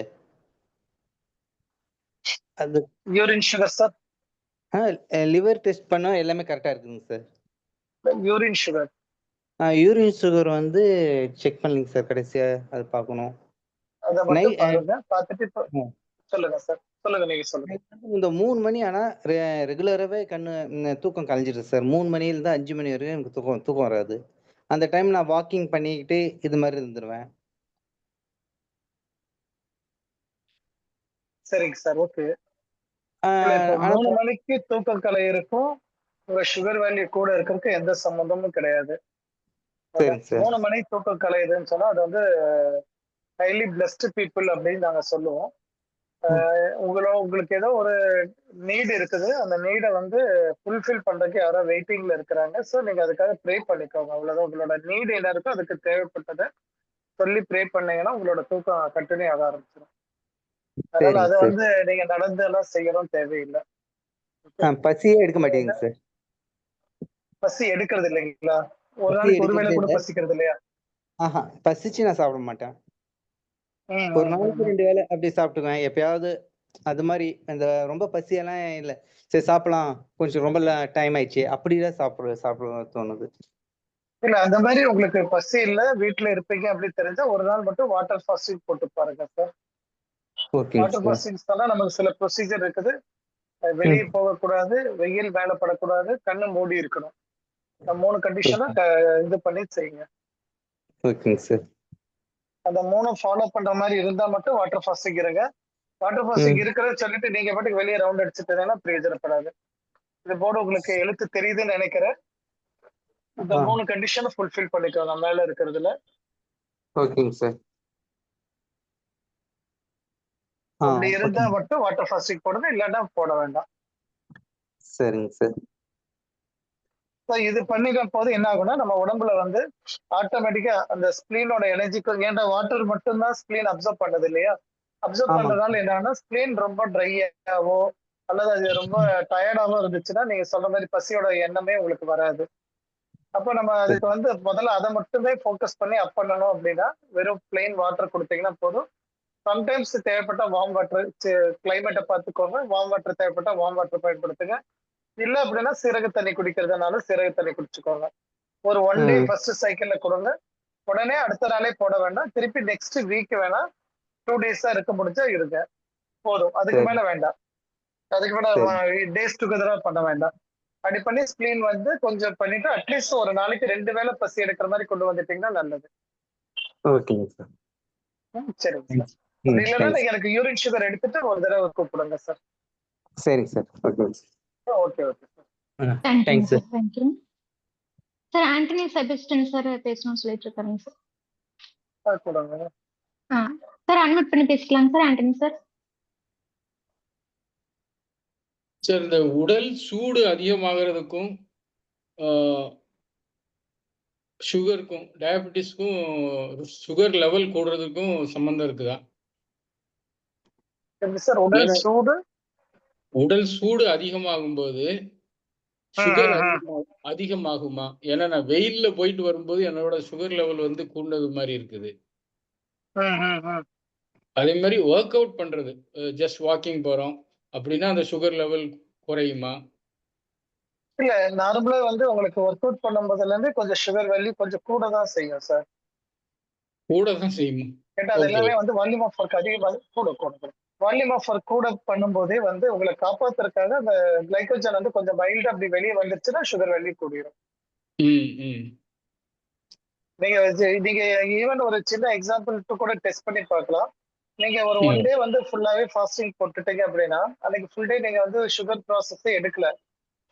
அது urine sugar sir? Liver test பண்ணா எல்லாமே கரெக்டா இருக்குங்க sir. Urine sugar? Urine sugar வந்து செக் பண்ணலிங்க சார், கடைசியா அது பார்க்கணும். அத மட்டும் பாருங்க, பார்த்துட்டு சொல்லுங்க சார், சொல்லுங்க, நீங்க சொல்லுங்க. இந்த 3 மணி ஆனா ரெகுலராகவே தூக்கம் கலைஞ்சிடுது சார். 3 மணிலேருந்து 5 மணி வரைக்கும் எனக்கு தூக்கம் வராது. அந்த டைம் நான் வாக்கிங் பண்ணிக்கிட்டு இது மாதிரி இருந்துருவேன். சரிங்க சார், ஓகே. இல்ல இப்போ ஆனா 3 மணிக்கு தூக்கம் கலை இருக்கும், உங்க சுகர் வேல்யூ கூட இருக்கிறதுக்கு எந்த சம்மந்தமும் கிடையாது. சரிங்க சார். 3 மணி தூக்கம் கலையுதுன்னு சொன்னா அது வந்து ஹைலி பிளஸ்ட் பீப்புள் அப்படின்னு நாங்க சொல்லுவோம். உங்களுக்கு ஏதோ ஒரு நீட் இருக்குது, அந்த நீடை வந்து ஃபுல்ஃபில் பண்றதுக்கு யாரோ வெயிட்டிங்ல இருக்கிறாங்க. ஸோ நீங்க அதுக்காக ப்ரே பண்ணிக்கோங்க, அவ்வளவுதான். உங்களோட நீடு என்ன இருக்கோ அதுக்கு தேவைப்பட்டதை சொல்லி ப்ரே பண்ணீங்கன்னா உங்களோட தூக்கம் கண்டினியூ ஆக ஆரம்பிச்சிடும். அதனால சரிங்க அதை சார். வந்து நீங்க நடந்து எல்லாம் செய்யணும் தேவையில்லை. பசியே எடுக்க மாட்டேங்குது சார். பசி எடுக்கிறது இல்லைங்களா? ஒரு பசி நாளைக்கு ஒரு வேளை எடுக்கிறதே கூட இல்லை. பசிக்கிறது இல்லையா? பசிச்சு நான் சாப்பிட மாட்டேன். ஒரு நாளைக்கு 2 வேளை அப்படி சாப்பிட்டுக்குவேன். எப்பயாவது அது மாதிரி இந்த ரொம்ப பசியெல்லாம் இல்ல. சரி சாப்பிடலாம், கொஞ்சம் ரொம்ப டைம் ஆயிடுச்சு அப்படிதான் சாப்பிட தோணுது. இல்ல அந்த மாதிரி உங்களுக்கு பசி இல்ல, வீட்டுல இருப்பீங்க அப்படி தெரிஞ்சா ஒரு நாள் மட்டும் வாட்டர் ஃபாஸ்டிங் போட்டு பாருங்க சார். ஓகேங்க வாட்டர் சார். ஃபாஸ்டிங் சொன்னா நமக்கு சில ப்ரொசீஜர் இருக்குது. வெளியே போகக்கூடாது, வெயில் மேல படக்கூடாது, கண்ணு மூடி இருக்கணும். இந்த 3 கண்டிஷனை இது பண்ணி செய்யுங்க. ஓகேங்க சார். அந்த 3 ஃபாலோ பண்ற மாதிரி இருந்தா மட்டும் வாட்டர் ஃபாஸ்டிங் இருங்க. வாட்டர் ஃபாஸ்டிங் இருக்கிறத சொல்லிட்டு நீங்க பாட்டுக்கு வெளியே ரவுண்ட் அடிச்சுட்டு இருந்தீங்கன்னா பிரயோஜனப்படாது. இது போர்டு உங்களுக்கு எழுத்து தெரியுதுன்னு நினைக்கிறேன். இந்த 3 கண்டிஷனை ஃபுல்ஃபில் பண்ணிக்கோங்க மேல இருக்கிறதுல. ஓகேங்க சார். அப்படி இருந்தா மட்டும் வாட்டர் ஃபாஸ்டிங் போடுங்க, இல்லைன்னா போட வேண்டாம். சரிங்க சார். இது பண்ணிக்கும் போது என்ன ஆகும்னா நம்ம உடம்புல வந்து ஆட்டோமேட்டிக்கா அந்த ஸ்பிளீனோட எனர்ஜிக்கு, ஏன்டா வாட்டர் மட்டும்தான் ஸ்பிளீன் அப்சர்வ் பண்ணது இல்லையா? அப்சர்வ் பண்றதுனால என்னன்னா ஸ்பிளீன் ரொம்ப ட்ரையாவோ அல்லது அது ரொம்ப டயர்டாவோ இருந்துச்சுன்னா நீங்க சொல்ற மாதிரி பசியோட எண்ணமே உங்களுக்கு வராது. அப்போ நம்ம அதுக்கு வந்து முதல்ல அதை மட்டுமே ஃபோக்கஸ் பண்ணி அப் பண்ணணும். அப்படின்னா வெறும் பிளெயின் வாட்டர் கொடுத்தீங்கன்னா போதும். சம்டைம்ஸ் தேவைப்பட்ட வார்ம் வாட்டர், கிளைமேட்டை பார்த்துக்கோங்க. வார்ம் வாட்டர் தேவைப்பட்டா வார்ம் வாட்டர் பயன்படுத்துங்க. இல்ல அப்படின்னா சீரக தண்ணி குடிக்கிறதுனால சீரக தண்ணி குடிச்சுக்கோங்க. ஒரு 1 டே ஃபர்ஸ்ட் சைக்கிள்ல கொடுங்க. உடனே அடுத்த நாளே போட வேண்டாம். திருப்பி நெக்ஸ்ட் வீக் வேணா 2 டேஸா இருக்க முடிஞ்சா இருங்க, போதும். அதுக்கு மேல வேண்டாம். அதுக்கு மேல டேஸ் டுகெதரா பண்ண வேண்டாம். அப்படி பண்ணி ஸ்பிளீன் வந்து கொஞ்சம் பண்ணிட்டு அட்லீஸ்ட் ஒரு நாளைக்கு 2 வேளை பசி எடுக்கிற மாதிரி கொண்டு வந்துட்டீங்கன்னா நல்லது. ஓகேங்க சார். சரிங்க சார். அப்படி இல்லைன்னா நீங்க எனக்கு யூரின் சுகர் எடுத்துட்டு ஒரு தடவை கூப்பிடுங்க சார். சரிங்க sir. Okay okay okay sir. Thank you sir. Thank you sir. Antony Sebastian sir பேசணும்னு சொல்லிட்டு இருக்காருங்க சார். கூடாங்க சார் அன்மியூட் பண்ணி பேசிக்கலாங்க சார். ஆண்டனி சார். சார், இந்த உடல் சூடு அதிகமாகிறதுக்கும் சுகருக்கும், டயபெட்டிஸ்க்கும், சுகர் லெவல் கூடுறதுக்கும் சம்பந்தம் இருக்குதா? சார் உடல் சூடு அதிகமாகும் போது சுகர் அதிகமாகுமா? ஏன்னா நான் வெயில்ல போயிட்டு வரும்போது என்னோட சுகர் லெவல் வந்து கூடுனது மாதிரி இருக்குது. அதே மாதிரி ஒர்க் அவுட் பண்றது, ஜஸ்ட் வாக்கிங் போறோம் அப்படின்னா அந்த சுகர் லெவல் குறையுமா? இல்ல, நார்மலா வந்து உங்களுக்கு ஒர்க் அவுட் பண்ணும் போதுல இருந்து கொஞ்சம் சுகர் வேல்யூ கொஞ்சம் கூட தான் செய்யும் சார். கூட தான் செய்யும். ஏன்னா அது எல்லாமே வந்து வால்யூம் ஆஃப் ஒர்க் அதிகமாக கூட வால்யூம் ஆஃப் ஒர்க் கூட பண்ணும்போதே வந்து உங்களை காப்பாத்துறதுக்காக அந்த கிளைக்கோஜன் வந்து கொஞ்சம் மைல்டா அப்படி வெளியே வந்துருச்சுன்னா சுகர் வேல்யூ கூடிரும். நீங்க ஈவன் ஒரு சின்ன எக்ஸாம்பிள் கூட டெஸ்ட் பண்ணி பார்க்கலாம். நீங்க ஒரு 1 டே வந்து ஃபுல்லாவே ஃபாஸ்டிங் போட்டுட்டீங்க அப்படின்னா அன்னைக்கு ஃபுல் டே நீங்க வந்து சுகர் ப்ராசஸே எடுக்கல,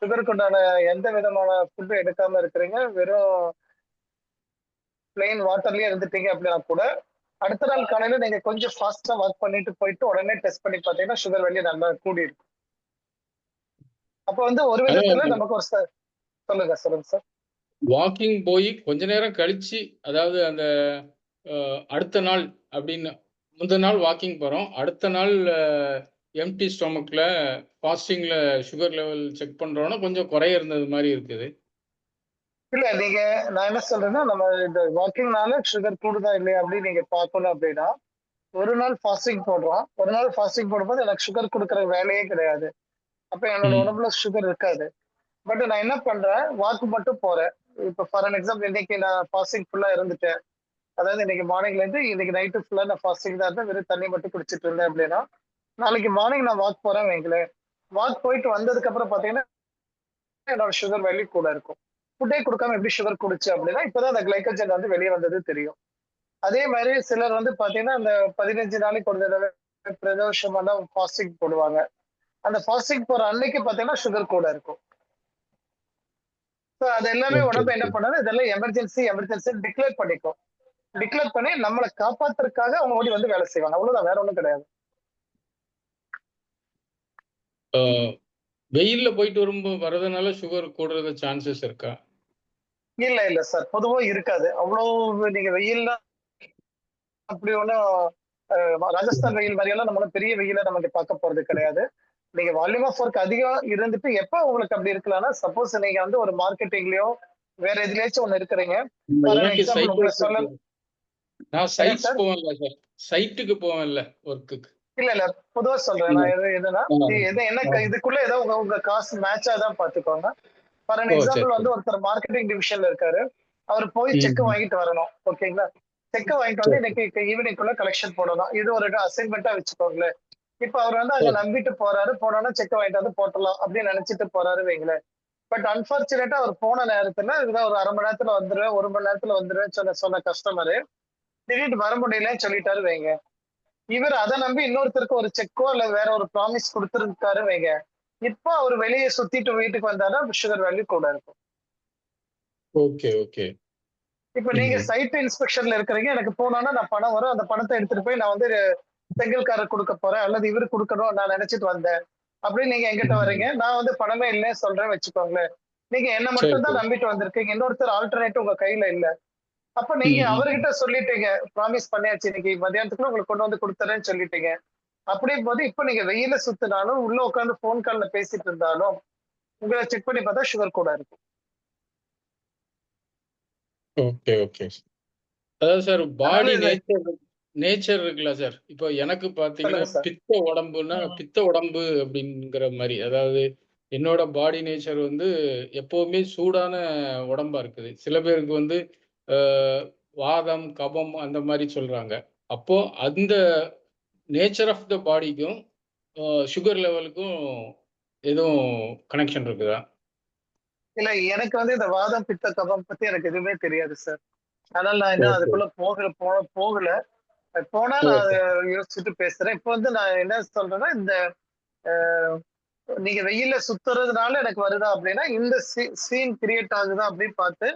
சுகருக்கு உண்டான எந்த விதமான ஃபுட்டும் எடுக்காம இருக்கிறீங்க, வெறும் பிளெயின் வாட்டர்லயே இருந்துட்டீங்க அப்படின்னா கூட அடுத்த நாள் காலையில நீங்க கொஞ்சம் ஃபாஸ்டா ஒர்க் பண்ணிட்டு போயிட்டு உடனே டெஸ்ட் பண்ணி பார்த்தீங்கன்னா சுகர் வேல்யூ நல்லா கூடி இருக்கும். அப்ப வந்து ஒரு விதத்துல நமக்கு ஒரு சொல்லுங்க சார். வாக்கிங் போய் கொஞ்ச நேரம் கழிச்சு, அதாவது அந்த அடுத்த நாள் அப்படின்னு முந்தின நாள் வாக்கிங் போறோம், அடுத்த நாள் எம்டி ஸ்டொமக்ல ஃபாஸ்டிங்ல சுகர் லெவல் செக் பண்றோம்னா கொஞ்சம் குறைய இருந்தது மாதிரி இருக்குது. இல்ல, நான் என்ன சொல்றேன்னா நம்ம இந்த வாக்கிங்னால சுகர் கூடுதா இல்லையா அப்படின்னு நீங்க பார்க்கணும். அப்படின்னா ஒரு நாள் ஃபாஸ்டிங் போடுறோம், ஒரு நாள் ஃபாஸ்டிங் போடும்போது எனக்கு சுகர் கொடுக்குற வேலையே கிடையாது, அப்ப என்னோட உடம்புல சுகர் இருக்காது. பட் நான் என்ன பண்றேன், வாக்கு மட்டும் போறேன். இப்ப ஃபார் அன் எக்ஸாம்பிள் இன்னைக்கு நான் ஃபாஸ்டிங் ஃபுல்லா இருந்துட்டேன், அதாவது இன்னைக்கு மார்னிங்ல இருந்து இன்னைக்கு நைட்டு ஃபுல்லா நான் ஃபாஸ்டிங் தான் இருந்தேன், வெறும் தண்ணி மட்டும் குடிச்சிட்டு இருந்தேன் அப்படின்னா நாளைக்கு மார்னிங் நான் வாக் போறேன் வைங்களேன், வாக் போயிட்டு வந்ததுக்கு அப்புறம் பாத்தீங்கன்னா என்னோட சுகர் வேல்யூ கூட இருக்கும். ஃபுட்டே கொடுக்காம எப்படி சுகர் குடிச்சு அப்படின்னா இப்பதான் அந்த கிளைக்கோஜன் வந்து வெளியே வந்தது தெரியும். அதே மாதிரி சிலர் வந்து பாத்தீங்கன்னா இந்த 15 நாளைக்கு ஒரு தடவை பிரதோஷமான ஃபாஸ்டிங் போடுவாங்க. அந்த ஃபாஸ்டிங் போற அன்னைக்கு பாத்தீங்கன்னா சுகர் கூட இருக்கும். ஸோ அது எல்லாமே ஓகே உடம்பு என்ன ஓகே பண்ணாது, இதெல்லாம் எமர்ஜென்சி டிக்ளேர் பண்ணிக்கும். டிக்ளேர் பண்ணி நம்மளை காப்பாத்துறதுக்காக அவங்க ஓடி வந்து வேலை செய்வாங்க. அவ்வளவுதான், வேற ஒண்ணும் கிடையாது. வெயில்ல போயிட்டு வரதுனால சுகர் கூடுறது சான்சஸ் இருக்கா? இல்ல சார், பொதுவா இருக்காது. அவ்வளவு நீங்க வெயில்ல அப்படி ஒன்றும் ராஜஸ்தான் வெயில் மாதிரி எல்லாம் நம்ம பெரிய வெயில நமக்கு பார்க்க போறது கிடையாது. நீங்க வால்யூம் ஆஃப் ஒர்க் அதிகம் இருந்துட்டு எப்ப உங்களுக்கு அப்படி இருக்கலாம்னா, சப்போஸ் நீங்க வந்து ஒரு மார்க்கெட்டிங்லயோ வேற எதுலயாச்சும் ஒண்ணு இருக்கிறீங்க. ஃபார் எனக்கு எக்ஸாம்பிள் உங்களை சொல்ல நான் என்ன சார்? போவேன்ல சார், சைட்டுக்கு போவேன்ல ஒர்க்குக்கு. இல்ல பொதுவா சொல்றேன். நான் என்னன்னா என்ன ஓ இதுக்குள்ள ஏதோ உங்க காசு மேட்சா தான் பாத்துக்கோங்க. ஃபார் சரி எக்ஸாம்பிள் சரி. வந்து ஒருத்தர் மார்க்கெட்டிங் டிவிஷன்ல இருக்காரு. அவர் போய் செக் வாங்கிட்டு வரணும். ஓகேங்களா? செக் வாங்கிட்டு வந்து சரி இன்னைக்கு ஈவினிங்குள்ள கலெக்ஷன் போடணும். இது ஒரு அசைன்மெண்டா வச்சுக்கோங்களேன். இப்ப அவர் வந்து அங்க சரி. நம்பிட்டு போறாரு. போனோம்னா செக் வாங்கிட்டு வந்து போட்டலாம் அப்படின்னு நினைச்சிட்டு போறாரு வைங்களேன். பட் அன்பார்ச்சுனேட்டா அவர் போன நேரத்துல இதுதான் ஒரு 1/2 மணி நேரத்துல வந்துருவேன், 1 மணி நேரத்துல வந்துருவேன் சொன்ன கஸ்டமரு திடீர்னு வர முடியலன்னு சொல்லிட்டாரு வைங்க. இவர் அதை நம்பி இன்னொருத்தருக்கு ஒரு செக்கோ இல்ல வேற ஒரு ப்ராமிஸ் கொடுத்துருக்காரு வைங்க. இப்போ அவர் வெளியே சுத்திட்டு வீட்டுக்கு வந்தாருன்னா சுகர் வேல்யூ கூட இருக்கும். Okay okay. இப்ப நீங்க சைட் இன்ஸ்பெக்ஷன்ல இருக்கிறீங்க, எனக்கு போனோம்னா நான் பணம் வரும், அந்த பணத்தை எடுத்துட்டு போய் நான் வந்து செங்கல்காரர் கொடுக்க போறேன் அல்லது இவரு கொடுக்கணும் நான் நினைச்சிட்டு வந்தேன் அப்படின்னு நீங்க எங்கிட்ட வர்றீங்க. நான் வந்து பணமே இல்லைன்னு சொல்றேன் வச்சுக்கோங்களேன். நீங்க என்ன சரி மட்டும் தான் சரி. நம்பிட்டு வந்திருக்கீங்க, இன்னொருத்தர் ஆல்டர்னேட்டிவ் உங்க கையில இல்ல. அப்ப நீங்க அவர்கிட்ட சொல்லிட்டீங்க, ப்ராமிஸ் பண்ணியாச்சு இன்னைக்கு மதியானத்துக்குள்ள உங்களுக்கு கொண்டு வந்து கொடுத்துறேன்னு சொல்லிட்டீங்க. அப்படியும் போது இப்ப நீங்க வெயில சுத்தினாலும் உள்ள உட்காந்து போன் கால்ல பேசிட்டு இருந்தாலும் உங்களை செக் பண்ணி பார்த்தா சுகர் கூட இருக்கும். Okay okay. அதாவது சார் பாடி அதனால நேச்சர் இருக்குல்ல சார். இப்போ எனக்கு பாத்தீங்கன்னா சொல்லுங்க சார். பித்த உடம்புன்னா பித்த உடம்பு அப்படிங்கிற மாதிரி. அதாவது என்னோட பாடி நேச்சர் வந்து எப்பவுமே சூடான உடம்பா இருக்குது. சில பேருக்கு வந்து வாதம் கபம் அந்த மாதிரி சொல்றாங்க. அப்போ அந்த நேச்சர் ஆஃப் த பாடிக்கும் சுகர் லெவலுக்கும் எதுவும் கனெக்ஷன் இருக்குதா? இல்ல எனக்கு வந்து இந்த வாதம் பித்த கபம் பத்தி எனக்கு எதுவுமே தெரியாது சார். அதனால நான் இன்னும் ஓகே அதுக்குள்ள போகல. போனா நான் அதை யோசிச்சுட்டு பேசுறேன். இப்ப வந்து நான் என்ன சொல்றேன்னா, இந்த நீங்க வெயில சுத்துறதுனால எனக்கு வருதா அப்படின்னா இந்த சீன் கிரியேட் ஆகுதா அப்படின்னு பார்த்து,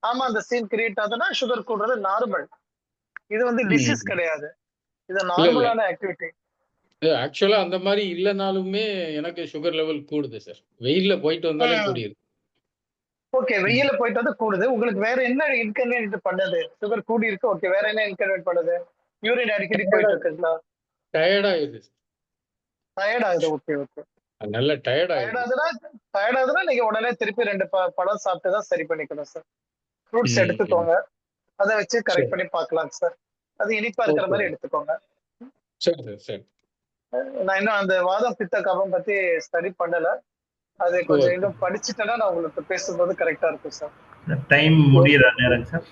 ஆமா அந்த சீன் கிரியேட் ஆகுதுன்னா சுகர் கூடுறது நார்மல். இது வந்து டிசீஸ் கிடையாது. இது இல்ல நார்மலான ஆக்டிவிட்டி. ஆக்சுவலா அந்த மாதிரி இல்லைனாலுமே எனக்கு சுகர் லெவல் கூடுது சார். வெயில்ல போயிட்டு வந்தாலே கூடியது. ஓகே, வெயில போயிட்டு வந்து கூடுது. உங்களுக்கு வேற என்ன இன்கன்வீனியன்ட் பண்ணுது? சுகர் கூடி இருக்கு. ஓகே, வேற என்ன இன்கன்வீனியன்ட் பண்ணுது? யூரின் அடிக்கடி போயிட்டு இருக்குங்களா? டயர்ட் ஆயிடுது. டயர்ட் ஆகுது. Okay okay. நல்ல டயர்ட் டயர்ட் ஆயிடுது. ஆகுதுன்னா நீங்க உடனே திருப்பி 2 பழம் சாப்பிட்டு தான் சரி பண்ணிக்கணும் சார். ஃப்ரூட்ஸ் எடுத்துக்கோங்க. அதை வச்சு கரெக்ட் பண்ணி பார்க்கலாம் சார். அது இனிப்பா இருக்கிற மாதிரி எடுத்துக்கோங்க. சரி சார் சரி. நான் இன்னும் அந்த வாதம் பித்த கபம் பத்தி ஸ்டடி பண்ணல. அது கொஞ்சம் இன்னும் படிச்சுட்டேன்னா நான் உங்களுக்கு பேசும்போது கரெக்டா இருக்கும் சார். டைம் முடியற நேரம் சார்,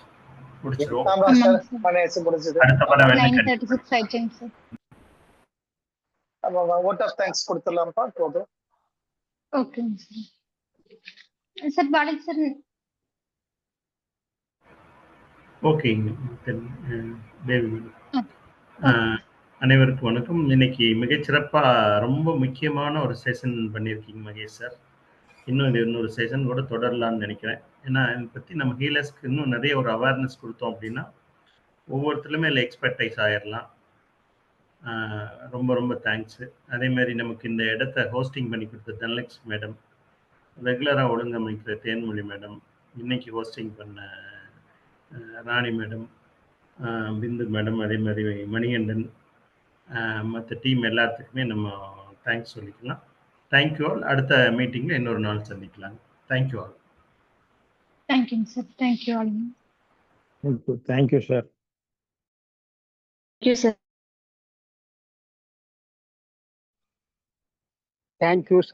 முடிச்சிருவோம். ஆமா சார், மணியாச்சு முடிஞ்சது. அடுத்த படம் 9:36 ஆயிடுச்சுங்க சார். ஆமா, வோட் ஆஃப் தேங்க்ஸ் கொடுத்துடலாம்ப்பா போதும். ஓகேங்க சார். Sir Balaji sir. ஓகேங்க. தேவி அனைவருக்கும் வணக்கம். இன்னைக்கு மிகச்சிறப்பா ரொம்ப முக்கியமான ஒரு செஷன் பண்ணியிருக்கீங்க மகேஷ் சார். இன்னும் இன்னொரு செஷன் கூட தொடரலாம்னு நினைக்கிறேன். ஏன்னா இதை பற்றி நம்ம ஹீலர்ஸ்க்கு இன்னும் நிறைய ஒரு அவேர்னஸ் கொடுத்தோம் அப்படின்னா ஒவ்வொருத்தருமே இல்லை எக்ஸ்பர்டைஸ் ஆயிடலாம். ரொம்ப ரொம்ப தேங்க்ஸு. அதேமாதிரி நமக்கு இந்த இடத்த ஹோஸ்டிங் பண்ணி கொடுத்த தனலட்சுமி மேடம், ரெகுலராக ஒழுங்கமைக்கிற தேன்மொழி மேடம், இன்னைக்கு ஹோஸ்டிங் பண்ண ராணி மேடம், பிந்து மேடம், அதே மாதிரி மணிகண்டன், மற்ற டீம் எல்லாத்துக்குமே நம்ம தேங்க்ஸ் சொல்லிக்கலாம். Thank you all. அடுத்த மீட்டிங்கில் இன்னொரு நாள் சந்திக்கலாம். Thank you all. தேங்க்யூங்க sir. Thank you all. Thank you sir. Thank you sir. Thank you sir.